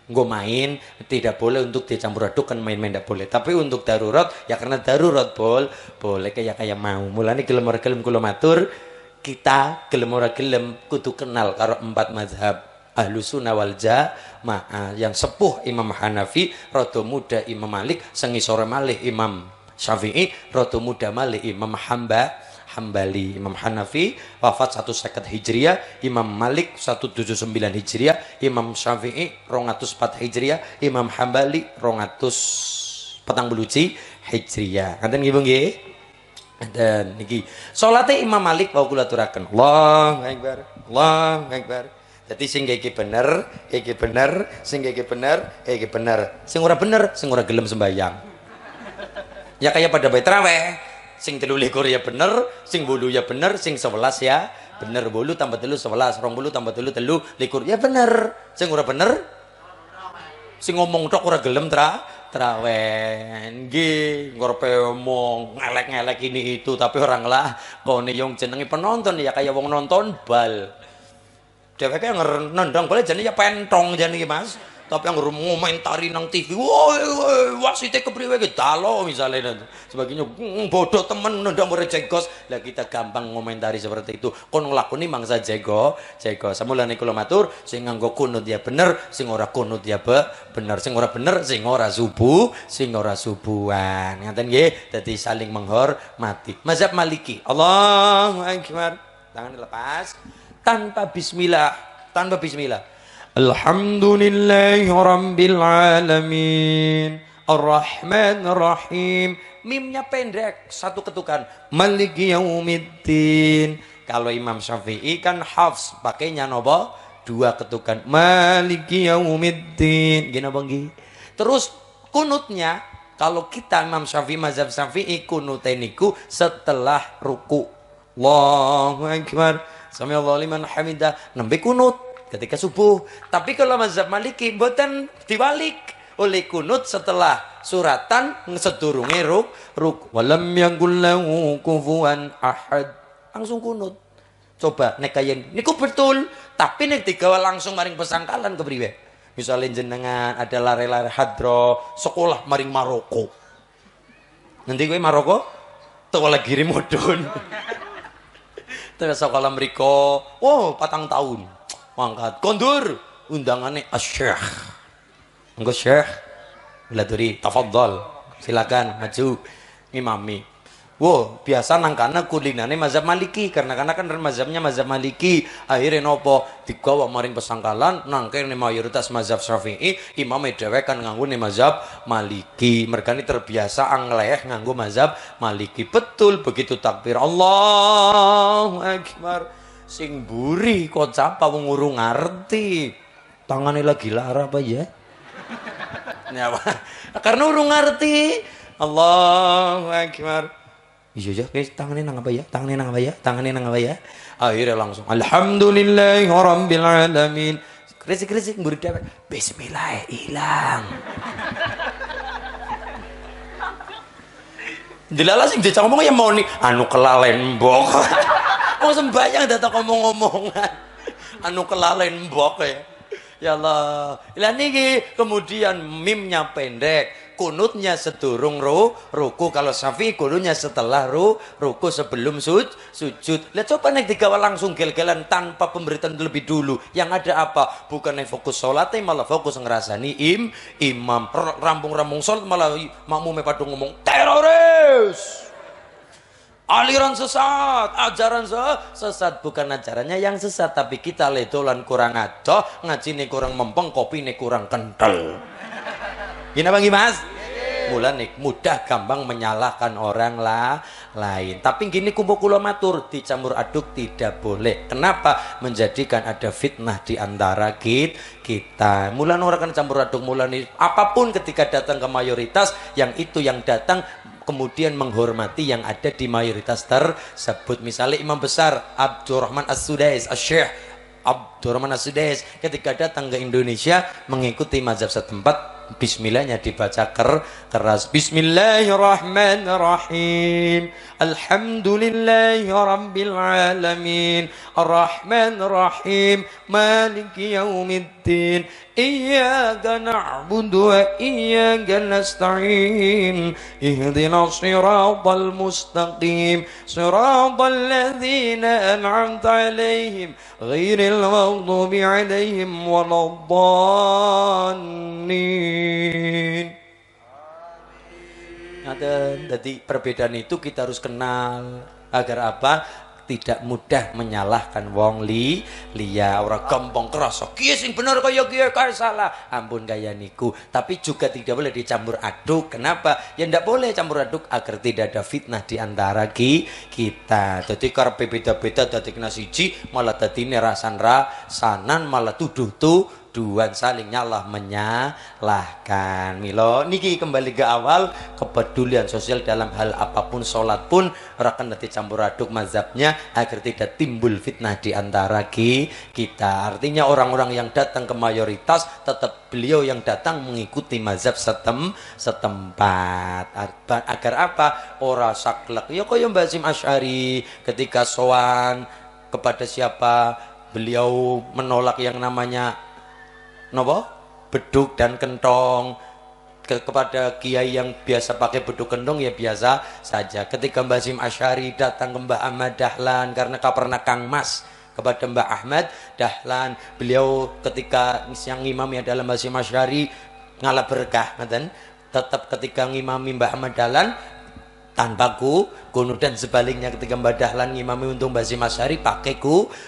nggo main, tidak boleh untuk dicampur aduk kan main-main tidak boleh. Tapi untuk darurat ya karena darurat boleh kayak mau. Mulane gelem ora gelem kula matur, kita gelem ora gelem kudu kenal karo 4 mazhab. Ahlus Sunnah wal Jamaah yang sepuh Imam Hanafi, rada muda Imam Malik, sengisore malih Imam Syafi'i, rada muda malih Imam Hambali. Imam Hanafi wafat 150 Hijriah, Imam Malik 179 Hijriah, Imam Syafi'i 204 Hijriah, Imam Hambali 240 Hijriah. Ngaten nggih Bu nggih? Dan niki salate Imam Malik wau kula aturaken. Allahu Akbar. Allahu Akbar. Jadi sing iki bener, sing iki bener, sing ora bener, sing ora gelem sembayang. Ya kayak pada bait tarawih, sing 13 ya bener, sing 8 ya bener, sing 11 ya bener, 8 tambah 3 11, 20 tambah 3 13 ya bener. Sing ora bener, sing ngomong tok ora gelem tarawih. Nggih, ngorepe omong ngelek-ngelek ini itu, tapi orang lah kone yang jenenge penonton ya kayak wong nonton bal. Dheweke nendang boleh jane ya pentong jane iki Mas. Tapi yang ngomentari nang TV, woi wasite kepriwe iki dalo misalnya sebagainya bodoh temen nendang boleh jegos. Lah kita gampang ngomentari seperti itu. Kon nglakoni mangsa jego. Samulane kula matur, sing nganggo kunut ya bener, sing ora kunut ya bener, sing ora bener, sing ora subuhan. Ngaten nggih, dadi saling menghormati. Mazhab Maliki. Allahu Akbar. Tangan dilepas. Tanpa bismillah. Alhamdulillahi rabbil alamin Ar-Rahman Ar-Rahim. Mimnya pendek, satu ketukan. Maliki yaumiddin. Kalau Imam Syafi'i kan hafs, pakainya nopo? 2 ketukan. Maliki yaumiddin. Gini apa nggih? Terus kunutnya, kalau kita Imam Syafi'i mazhab Syafi'i kunuteniku setelah ruku. Allahu Akbar. Samiallahu liman hamidah, nembe kunut ketika subuh. Tapi kalau mazhab Maliki mboten diwalik, oleh kunut setelah suratan sedurunge ruk. Walam yakul lahu kufuwan ahad. Langsung kunut. Coba nek kaya niku betul, tapi nek digawa langsung maring pesangkalan kepriwe? Misalnya jenengan ada lare-lare hadro sekolah maring Maroko. Nanti kowe Maroko tuwa lagi mudun. Terus sekolah mriko, 4 tahun. Mangkat kondur undangannya Syekh. Engko Syekh Laduri tafadhol. Silakan maju ngimami. Biasa nangkana kulinane mazhab Maliki karena kan mazhabnya mazhab Maliki. Akhirnya nopo digawa maring pesangkalan nangkene mayoritas mazhab Syafi'i, imam dhewe kan nganggo mazhab Maliki. Mergane terbiasa angleh nganggo mazhab Maliki. Betul begitu takbir Allahu Akbar. Sing buri kok apa wong urung ngerti. Tangane lagi lara apa ya? Karena urung ngerti. Allahu Akbar. Iya ya, guys, tangannya nang apa ya? Akhirnya langsung alhamdulillahi rabbil alamin. Krisik-krisik murid dapat bismillah hilang. Delala sing dijak ngomong ya mau nih anu kelalen mbok. Wong sembayang datang ngomong-ngomongan. Anu kelalen mbok ya. Ya Allah. Lah niki kemudian mimnya pendek, kunutnya sedurung ruku. Kalau Syafi'i kunutnya setelah ruku sebelum sujud. Lihat coba nek digawa langsung gel-gelan tanpa pemberitaan lebih dulu. Yang ada apa? Bukannya fokus sholatnya malah fokus ngerasani imam. Rampung-rampung sholat malah makmume padha ngomong teroris. Aliran sesat, ajaran sesat, bukan ajarannya yang sesat, tapi kita ledolan kurang adoh, ngajine kurang mempeng, kopine kurang kental. Gini apa Mas? Mulane mudah gampang menyalahkan orang lain. Tapi gini kumpul kula matur, dicampur aduk tidak boleh. Kenapa? Menjadikan ada fitnah di antara kita. Mulane orang kan campur aduk, mulane apapun ketika datang ke mayoritas, yang itu yang datang kemudian menghormati yang ada di mayoritas tersebut. Misalnya imam besar Abdurrahman As-Sudais, Syekh Abdurrahman As-Sudais ketika datang ke Indonesia mengikuti mazhab setempat, bismillahnya dibaca keras. Bismillahirrahmanirrahim. Alhamdulillahi rabbil alamin. Arrahmanirrahim. Maliki yaumiddin. Iyyaka na'budu wa iyyaka nasta'in. Ihdinas siratal mustaqim. Siratal ladzina an'amta 'alaihim ghairil maghdubi 'alaihim waladdallin. Jadi perbedaan itu kita harus kenal agar apa? Tidak mudah menyalahkan wong liya, ora gampang kerasa kiye sing bener kaya kiye kae salah, ampun kaya niku. Tapi juga tidak boleh dicampur aduk. Kenapa? Ya ndak boleh campur aduk agar tidak ada fitnah di antara kita. Jadi karepe beda-beda dadi kena siji malah dadine rasanan malah tuduhan saling nyalah menyalahkan. Milo niki kembali ke awal, kepedulian sosial dalam hal apapun, sholat pun rakan nanti campur aduk mazhabnya agar tidak timbul fitnah di antara kita. Artinya orang-orang yang datang ke mayoritas tetap beliau yang datang mengikuti mazhab setempat. Agar apa? Ora saklek. Ya kaya Mbah Hasyim Asy'ari ketika sowan kepada siapa beliau menolak yang namanya beduk dan kentong. Kepada kiai yang biasa pakai beduk kentong ya biasa saja. Ketika Mbah Hasyim Asy'ari datang ke Mbah Ahmad Dahlan karena pernah Kang Mas kepada Mbah Ahmad Dahlan, beliau ketika yang ngimami adalah Mbah Hasyim Asy'ari ngalah berkah, tetap ketika ngimami Mbah Ahmad Dahlan tanpa kunut, dan sebaliknya ketika Mbah Dahlan ngimami untuk Mbah Hasyim Asy'ari pakai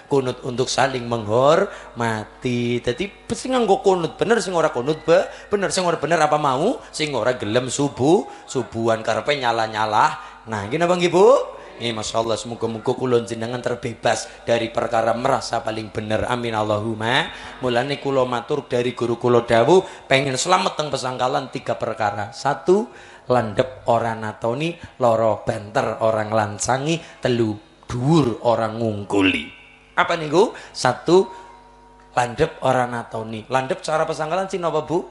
kunut untuk saling menghormati. Jadi sing nganggo kunut bener, sing ora kunut bener, sing ora bener apa mau, sing ora gelem subuhan karepe nyalah-nyalah. Nah, gini Bang Ibu. Masya Allah, semoga-moga kula jenengan terbebas dari perkara merasa paling bener. Amin Allahumma. Mulane kula matur dari guru kula dawuh pengen selamat teng pesangkalan 3 perkara. 1, landep orang natoni, loro banter orang lansangi, 3 dhuwur orang ngungkuli. Apa niku? 1, landep orang natoni. Landep cara pesangkalan sing apa Bu?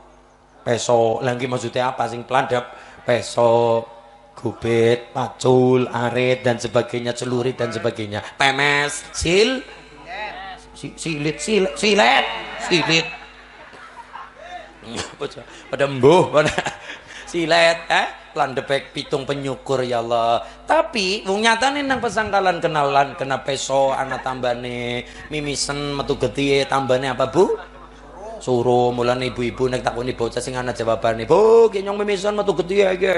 Peso. Lagi maksudnya apa sing landep? Peso, gubet, pacul, arit dan sebagainya, celurit dan sebagainya. Pemes, silit. Pada mbuh, pada silet, landepek pitung penyukur ya Allah. Tapi wong nyatane nang pesangkalan kenalan kena peso ana tambane mimisen metu getihe tambane apa Bu? Suruh. Mulane ibu-ibu nek takoni bocah sing ana jawabane, "Bu, ki nyong mimisan metu getihe iki.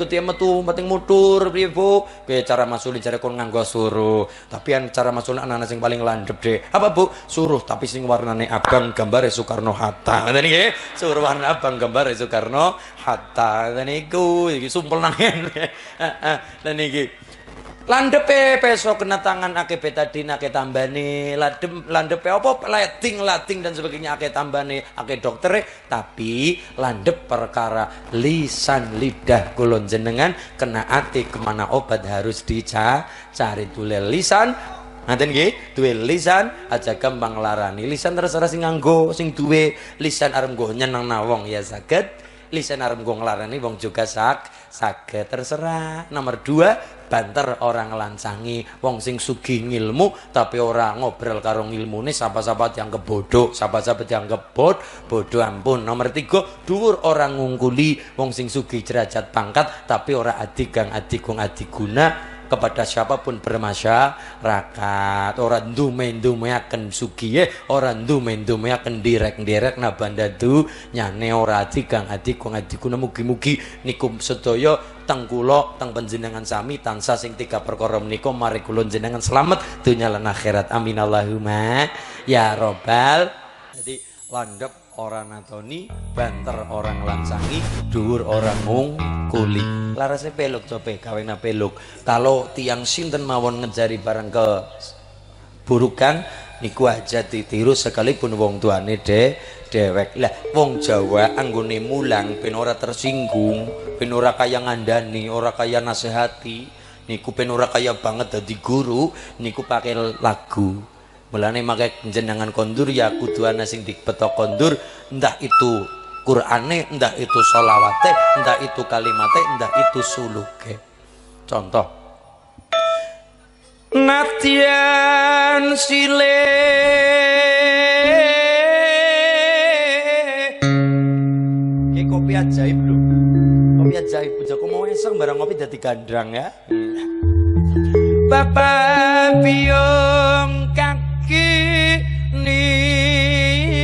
Getihe metu penting mutur piye, Bu?" Piye cara masuli jare kon nganggo suruh. Tapi an cara masuli anak-anak sing paling landep deh. Apa Bu? Suruh tapi sing warnane abang gambare Soekarno Hatta. Ngoten nggih. Suruh warna abang gambare Soekarno Hatta. Ngoten niku iki sumpel nangen. Lan iki landepe peso kena tangan ake betadin ake tambane, landepe apa lating dan sebagainya ake tambane ake doktere. Tapi landep perkara lisan lidah kulon jenengan kena ati kemana obat harus dicari. Dule lisan ngaten nggih, duwe lisan aja gampang larani. Lisan terserah sing nganggo, sing duwe lisan arep nggo nyenengna wong ya saged lisen arep nggo nglarani wong juga saged terserah. Nomor 2, banter orang lancangi wong sing sugih ngilmu tapi ora ngobrol karo ngilmune sapa-sapa dianggep bodoh, sapa-sapa dianggep bodoh ampun. Nomor 3, dhuwur orang ngungkuli wong sing sugih derajat pangkat tapi ora adigang adigung adiguna kepada siapapun bermasyarakat. Ora ndume-ndumeaken sugihe, ora ndume-ndumeaken direk-direk na bandadu nyane ora adigang adigung adiguna. Mugi-mugi niku sedaya teng kula teng panjenengan sami tansah sing 3 perkara menika mari kula jenengan slamet donya lan akhirat. Amin Allahumma ya robbal. Jadi landhep orang natoni, banter orang lansangi, dhuwur orang ngungkuli. Larase peluk cope kawena peluk. Kalau tiang sinten mawon ngejari barang keburukan niku aja ditiru sekalipun wong tuane dewek. Lah wong Jawa anggone mulang ben ora tersinggung, ben ora kaya ngandani, ora kaya nasihati, niku ben ora kaya banget dadi guru, niku pakai lagu. Mulane make jenengan kondur ya kudu ana sing dipetok kondur, entah itu Qur'ane, entah itu sholawate, entah itu kalimate, entah itu suluke. Contoh Natyan sile iki kopi ajaib lho. Kopi ajaib Joko mau eseng barang kopi dadi gandrang ya. Bapak biung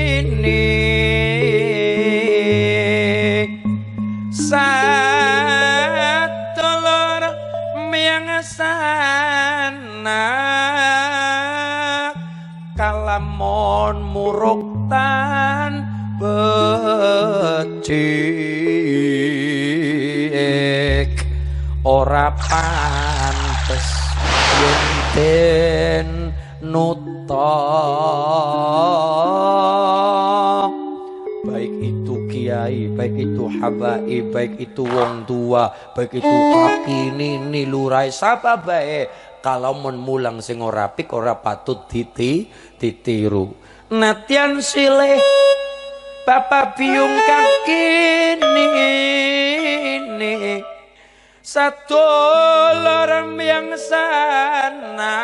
nini satolor miang sana kalamon muruktan becik ora pantes yen baik itu kiai, baik itu habaib, baik itu wong tua, baik itu kaki nini lurai sapa bae kalau mun mulang sing ora apik ora patut ditiru. Natyan silih bapak biung kaki nini satu lorem yang sana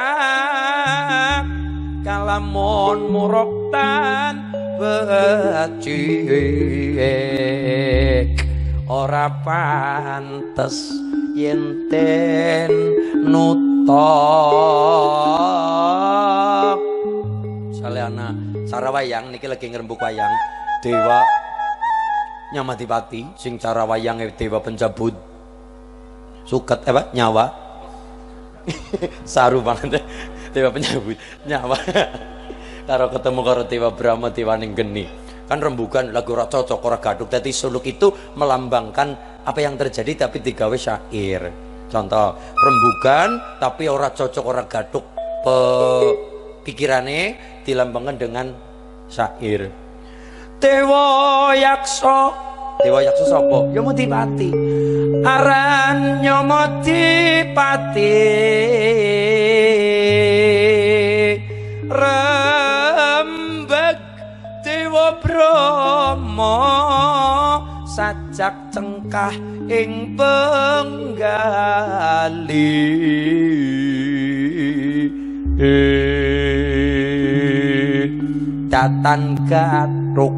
kalamun muroktan becik ora pantes yenten nutok. Salehana sarawayang niki lagi ngrembug wayang dewa Nyamadipati sing cara wayange dewa pencabut suket apa nyawa saru banget dewa penyambut nyawa karo ketemu karo dewa Brahma dewa ning geni kan rembugan lagu ora cocok ora gaduk. Dadi suluk itu melambangkan apa yang terjadi tapi digawe syair. Contoh rembugan tapi ora cocok ora gaduk pikirane dilambangkan dengan syair. Dewa yaksa sapa? Nyamadipati. Aran Nyamadipati rembag Dewa Brahma sajak cengkah ing penggali datan gathuk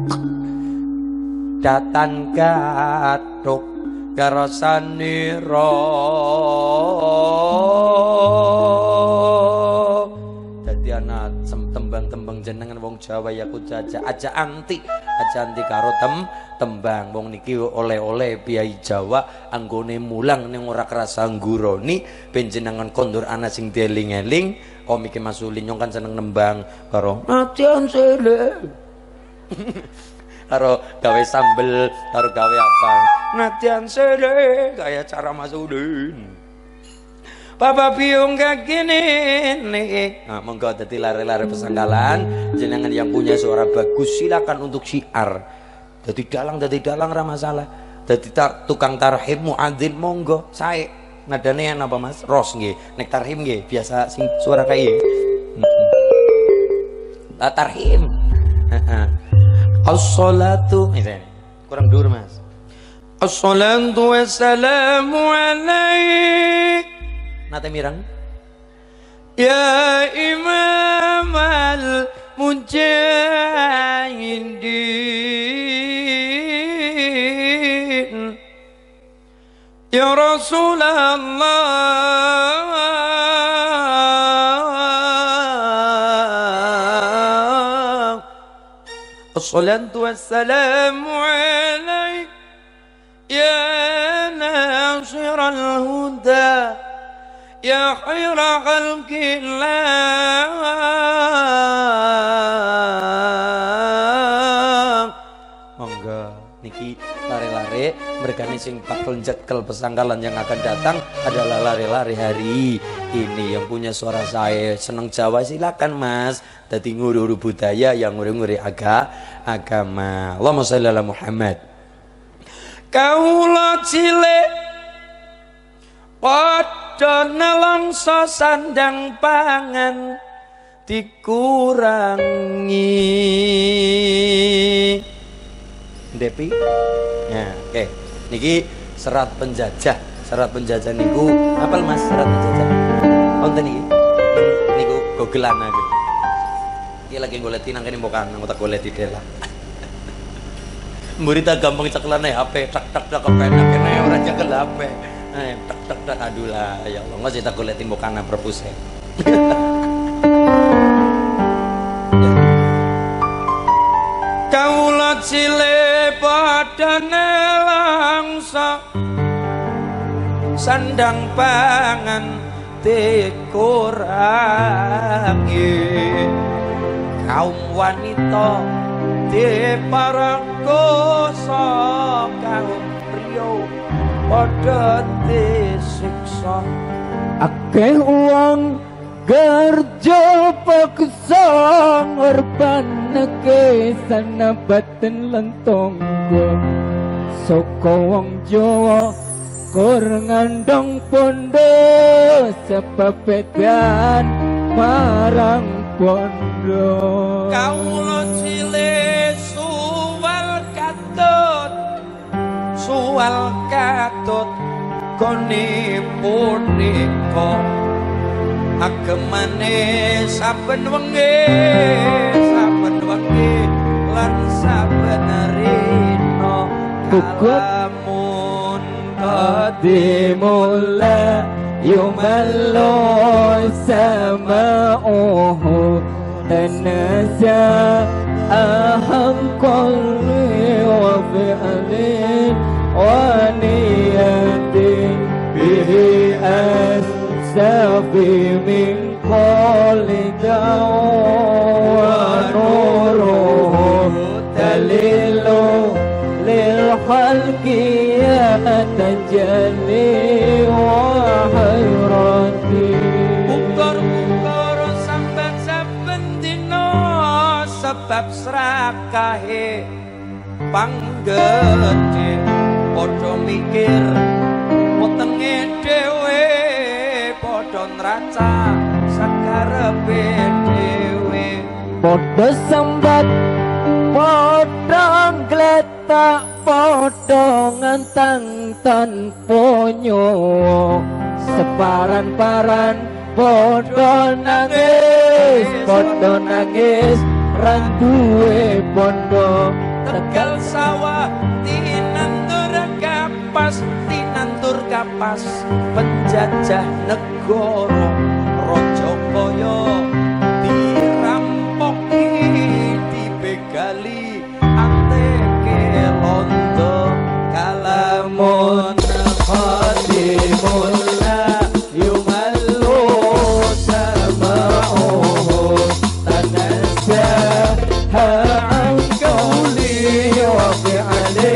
karasanira. Dadi ana tembang-tembang jenengan wong Jawa ya kudu aja anti karo tembang wong niki oleh-oleh piyai Jawa anggone mulang ning ora kerasa ngguroni ben jenengan kondur ana sing dieling-eling. Om iki Mas Ulin nyong kan seneng nembang karo Natyan sile karo gawe sambel karo gawe apa Natyan sile kaya cara Mas Ulin Bapak biung gini nih. Nah, monggo dadi lare-lare pesanggalan jenengan yang punya suara bagus silakan untuk syiar. Dadi dalang ra masalah. Dadi tukang tarhim muadzin monggo sae. Nadane napa Mas? Ros nggih. Nek tarhim nggih biasa sing suara kaya. Tarhim. As-salatu kurang dur Mas. Assalatu wassalamu alaik. Nate mirang. Ya Imam al-Mujahidin, ya Rasulullah, assalatu wassalamu alaik ya nashiral huda, ya khaira khalqillah. Monggo niki lare-lare mergane sing bakal njekel pesangkalan yang akan datang adalah lare-lare hari ini. Yang punya suara saya seneng Jawa silakan Mas, dadi nguru-nguru budaya, yang nguru-nguru agama. Allahumma sholli ala Muhammad. Kaula cilik padha nelongso sandang pangan dikurangi. Depi. Nah, oke. Niki serat penjajah. Serat penjajah niku apal Mas serat penjajah? Wonten niki. Niku gogelan aku. Iki lagi goleti nang kene mbokan nang tak goleti dela. Murid gampang cekelane HP tak kepenak kene ora cekel HP. Tak aduh lah ya Allah nggak sih tak goleti mbokana perpuse. Kaula cilik padha nelangsa sandang pangan dikurangi, kaum wanita diparangkoso, kaum priya padha disiksa. Akeh uang kerja paksa ngorbanake sanabaten lentonggo, saka wong Jawa kur ngandhong pondo sebab bedan marang pondo. Kawula cilik suwal katut kone punika agemane saben wengi lan saben rina kalamun qadimula yumallu sama'uhu tanasa aham kulli wa fi'lin wa niyatin bihi as-safi min kulli dawa nuruhu dalilu lil khalqi ya tajalli wa hayrati. Ukur sambat saben dina sebab srakahe panggede padha mikir wetenge dhewe padha nraca sakarepe dhewe Padha sambat padha gletak padha ngantang tanpa nyawa, separan-paran padha nangis randuwe pondo. Tegal sawah tinandur kapas penjajah negara Rajapaya dirampoki dibegali anteke londo. Kalamun qadimul yumallu sama'uhu tanazzaha an qawli wa fi'li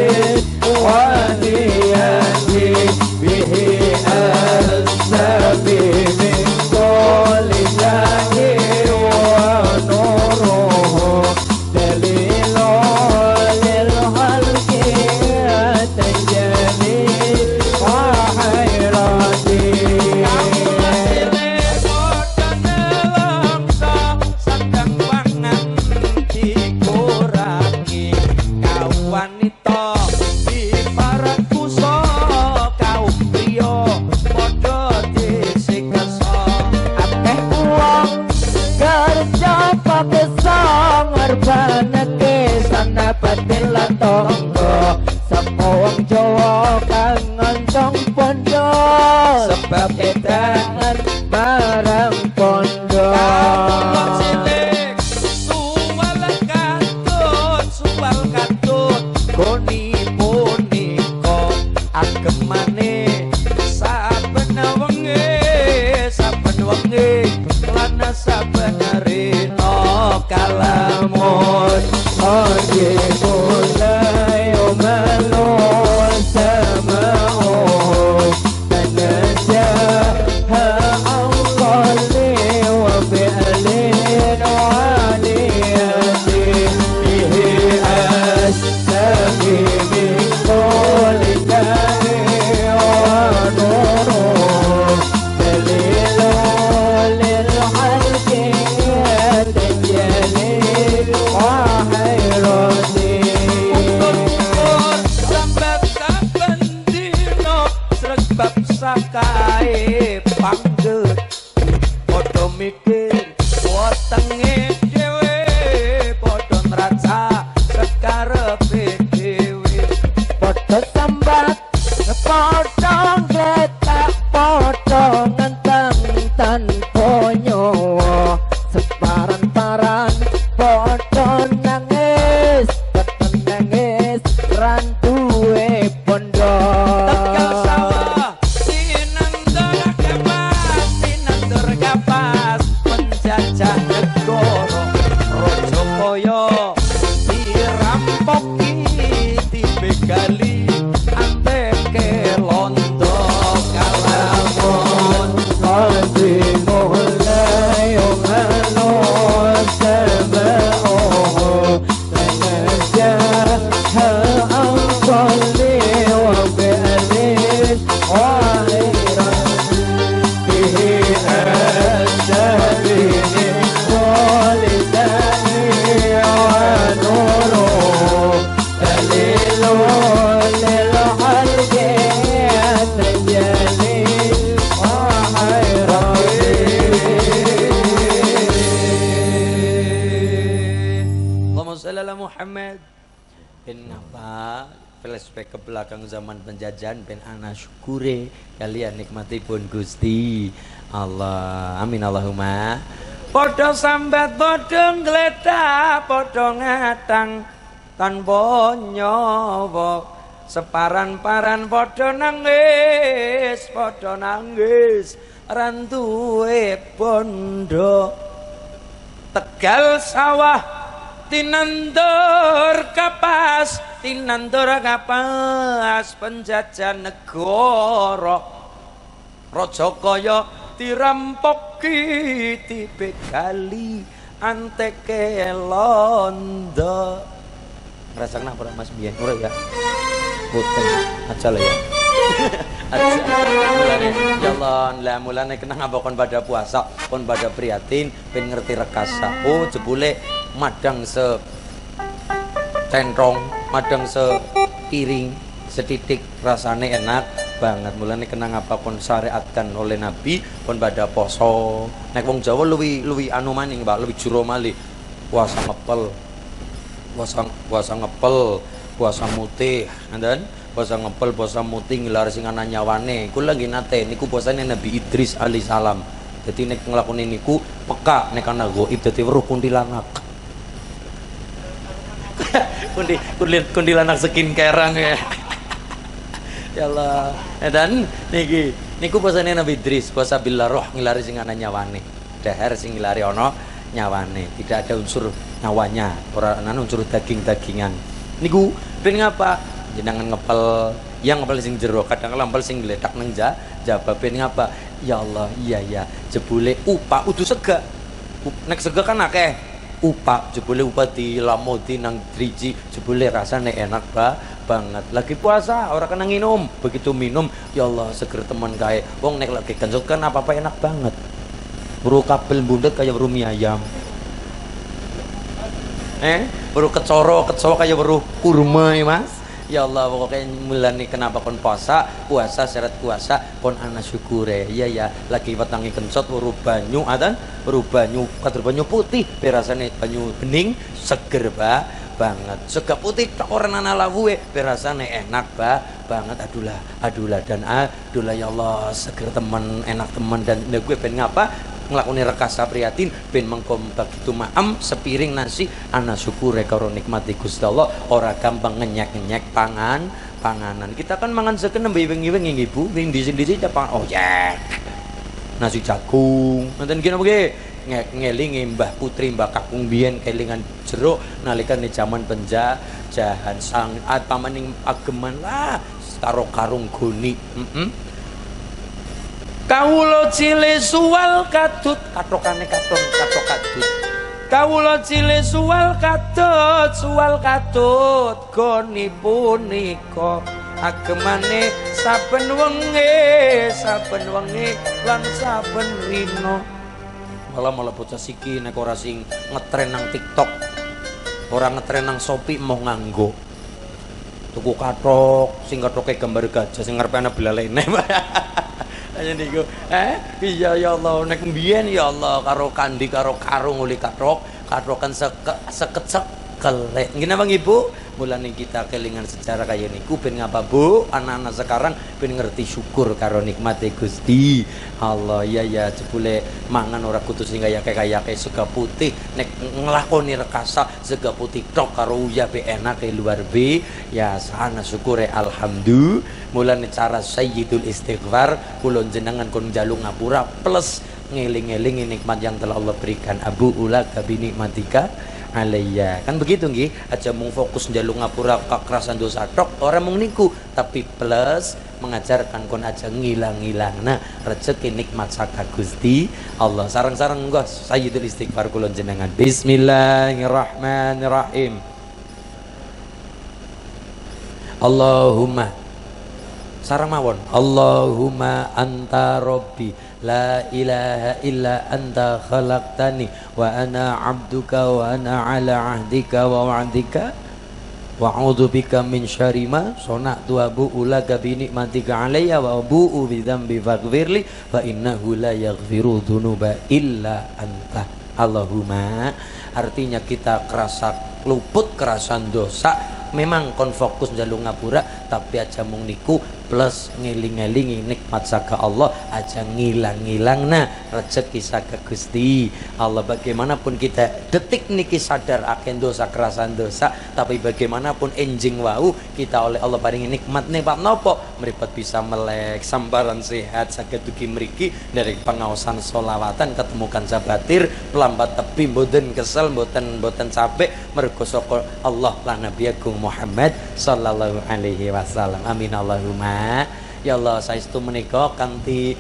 wa niyati bihi as-sabi min qawli rasane saben wengi lan saben rina kalamun mulai umalun sama'u tanajaha awqali wa bi'alin waliyati bihi astami min kulli da'i wa nuru dalilun lil halqi tajalil wa hayrati sambat saben dina sregep sakae pangget padha mikir wetenge dhewe padha nraca sekarepe dhewe padha sambat padha gletak padha ngenteng tanpa nyawa separan-paran padha nangis nangis ran duwe bondo Tegal sawah sinandor kapas penjajah negara Raja Kaya dirampoki dibegali anteke londo kalamun mulai umalun sama'u tanajaha awqali wa bi'alin wa hayrati bihi asabi min kulli da'i wa nuru dalilun lil halqi tajalil wa hayrati. Allahumma sholli ala Muhammad. Ben apa flashback ke belakang zaman penjajahan ben ana syukure kalian nikmatipun Gusti Allah. Amin Allahumma. Padha sambat padha ngledak padha ngatang tanpa nyawa separan-paran padha nangis ran duwe bondo Tegal sawah tinandor kapas penjajah negara Raja Kaya dirampoki dibegali anteke londo ngrasakna apa Mas biyen ora ya boten aja lah ya ya Allah lah mulane kena ngabokon pada puasa pun pada prihatin ben ngerti rekasa oh jebule madang se centong madang se piring setitik rasane enak banget mulane kena ngapakon syariatkan oleh Nabi pun pada poso nek wong Jawa luwi anu maning Mbak luwi jero malih puasa ngepel puasa mutih ngoten puasa ngepel puasa mutih ngilar sing ana nyawane kula lagi nate niku puasane Nabi Idris alaihi salam dadi nek nglakoni niku peka nek ana gaib dadi weruh kuntilanak kuntilanak skincare-an ya ya Allah dan niku puasane Nabi Idris puasa billah roh ngilari sing ana nyawane dahar sing ngilari ana nyawane tidak ada unsur nyawanya ora ana unsur daging-dagingan niku ben ngapa jenengan ngepel yang ngepel sing jero kadang ngepel sing gledak nang jaba ben ngapa ya Allah iya ya jebule upak udu sega nek sega kan akeh upak jebule upak dilamodi nang driji jebule rasane enak banget lagi puasa orang kena nginum begitu minum ya Allah seger teman kae wong nek lagi genjot kan apa-apa enak banget buru kabel bundet kayak buru mie ayam buru kecoa kayak buru kurma ya Mas ya Allah pokoknya mulane kenapa kon puasa syarat puasa kon ana syukure ya lagi wetangi kencot buru banyu adan buru banyu kadur banyu putih berasane banyu bening seger banget sega putih orang ana lawuhe berasane enak banget adulah dan adulah ya Allah seger temen enak temen dan gue pengen ngapa nglakoni rekasa prihatin ben mengko begitu maem sepiring nasi ana syukure karo nikmati Gusti Allah ora gampang ngenyek-ngenyek panganan. Kita kan mangan seken nembe wengi-wengi Ibu, wing disi-disi pangan. Oh ya. Nasi jagung. Nonton kene nggih. Ngelingi Mbah Putri Mbah Kakung biyen kelingan jeruk nalikane jaman penjajahan sang pamaning ageman lah karo karung goni. Kawula cilik suwal kadut katokane katon katok kadut. Kawula cilik suwal kadut goni punika agemane saben wengi lan saben rina. Malah bocah siki nek ora sing ngetren nang TikTok, ora ngetren nang Shopee mau nganggo. Tuku kathok, sing kathoke gambar gajah sing ngarepe ana belalene. Hanya niku. Iya ya Allah, nek mbiyen ya Allah karo kandi karo karung uli kathokan sekelek. Nggih napa Ibu? Mulane kita kelingan sejarah kaya niku ben ngapa Bu? Anak-anak sekarang ben ngerti syukur karo nikmate Gusti Allah. Ya jebule mangan ora kudu sing kaya sega putih nek nglakoni rekasa sega putih tok karo uyah be enake luar be ya sana syukure alhamdulillah. Mulane cara sayyidul istighfar kula jenengan kon njaluk ngapura plus ngeling-elingi nikmat yang telah Allah berikan. Abu ulaka bi nikmatika alayya. Kan begitu nggih, aja mung fokus njaluk ngapura kekerasan dosa tok, ora mung niku, tapi plus mengajarkan kon aja ngilang-ngilangna rezeki nikmat saka Gusti Allah. Sareng-sareng nggo sayyidul istighfar kula jenengan. Bismillahirrahmanirrahim. Allahumma sareng mawon. Allahumma anta rabbi la ilaha illa anta khalaqtani wa ana abduka wa ana ala ahdika wa wa'dika wa a'udzu bika min syarri ma sana'tu wa bu'u laka bi nikmatika alayya wa bu'u bi dzambi faghfirli fa innahu la yaghfiru dzunuba illa anta. Allahumma artinya kita kerasa luput kerasan dosa, memang kon fokus njaluk ngapura tapi aja mung niku plus ngeling-elingi nikmat saka Allah, aja ngilang-ngilangna rezeki saka Gusti Allah. Bagaimanapun kita detik niki sadar akan dosa kerasan dosa, tapi bagaimanapun enjing wau kita oleh Allah paringi nikmat bab nopo mripat bisa melek sambaran sehat saged dugi mriki dari pengaosan solawatan ketemukan sabatir pelambat tepi mboten kesel mboten capek mergo saka Allah lan Nabi Agung Muhammad sallallahu alaihi wasallam. Amin Allahumma. Ya Allah, saestu menika kanthi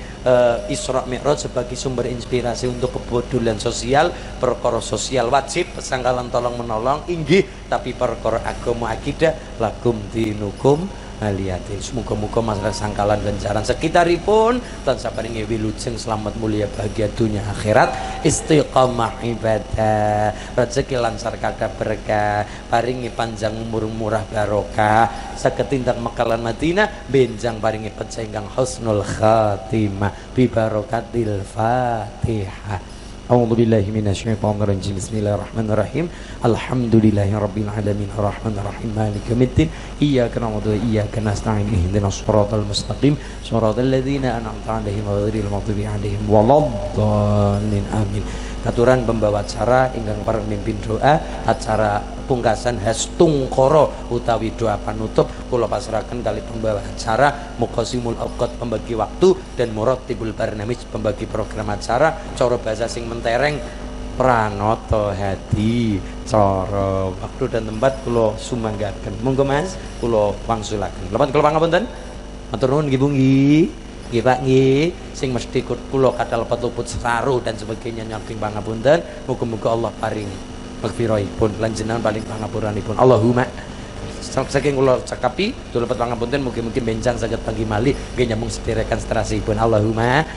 Isra Mi'raj sebagai sumber inspirasi untuk kebodolan sosial, perkara sosial wajib pesanggalan tolong menolong inggih, tapi perkara agama akidah lakum dinukum aliyatin. Semoga-moga masalah sangkalan ganjaran sekitaripun tansah paringi wilujeng selamat mulia bahagia dunia akhirat, istiqamah ibadah, rezeki lancar kada berkah, paringi panjang umur murah barokah, saged tindak mekalan Madinah, benjang paringi pecah ingkang husnul khatimah bi barokatil Fatihah. A'udzu billahi minasyaitonir rajim. Bismillahirrahmanirrahim. Alhamdulillahirabbil alamin arrahmanir rahim maliki yaumiddin. Iyyaka na'budu wa iyyaka nasta'in. Ihdinas shiratal mustaqim. Shiratal ladzina an'amta 'alaihim ghairil maghdubi 'alaihim waladdallin. Amin. Katuran pembawa acara ingkang pareng mimpin doa acara pungkasan Hastungkara utawi doa panutup kula pasrahaken kali pembawa acara Muqasimul Awqat pembagi waktu dan Muratibul Barnamij pembagi program acara, cara bahasa sing mentereng Pranoto Hadi, cara waktu dan tempat kula sumanggaken. Monggo Mas kula wangsulaken. Lampun kula pangapunten. Matur nuwun nggih Bu nggih. Nggih Pak nggih, sing mesti kula kathah lepet-lepet saru dan sebagainya nyaking pangapunten. Muga-muga Allah paringi magfirahipun lan jenengan paling pangapuranipun. Allahumma saking kula cakapi lepet pangapunten mugi-mugi benjang saged panggi malih nggih nyambung sederekan seterasipun. Allahumma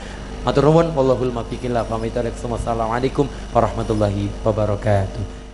matur nuwun wallahul muwaffiq ila aqwamit thoriq. Wassalamualaikum warahmatullahi wabarakatuh.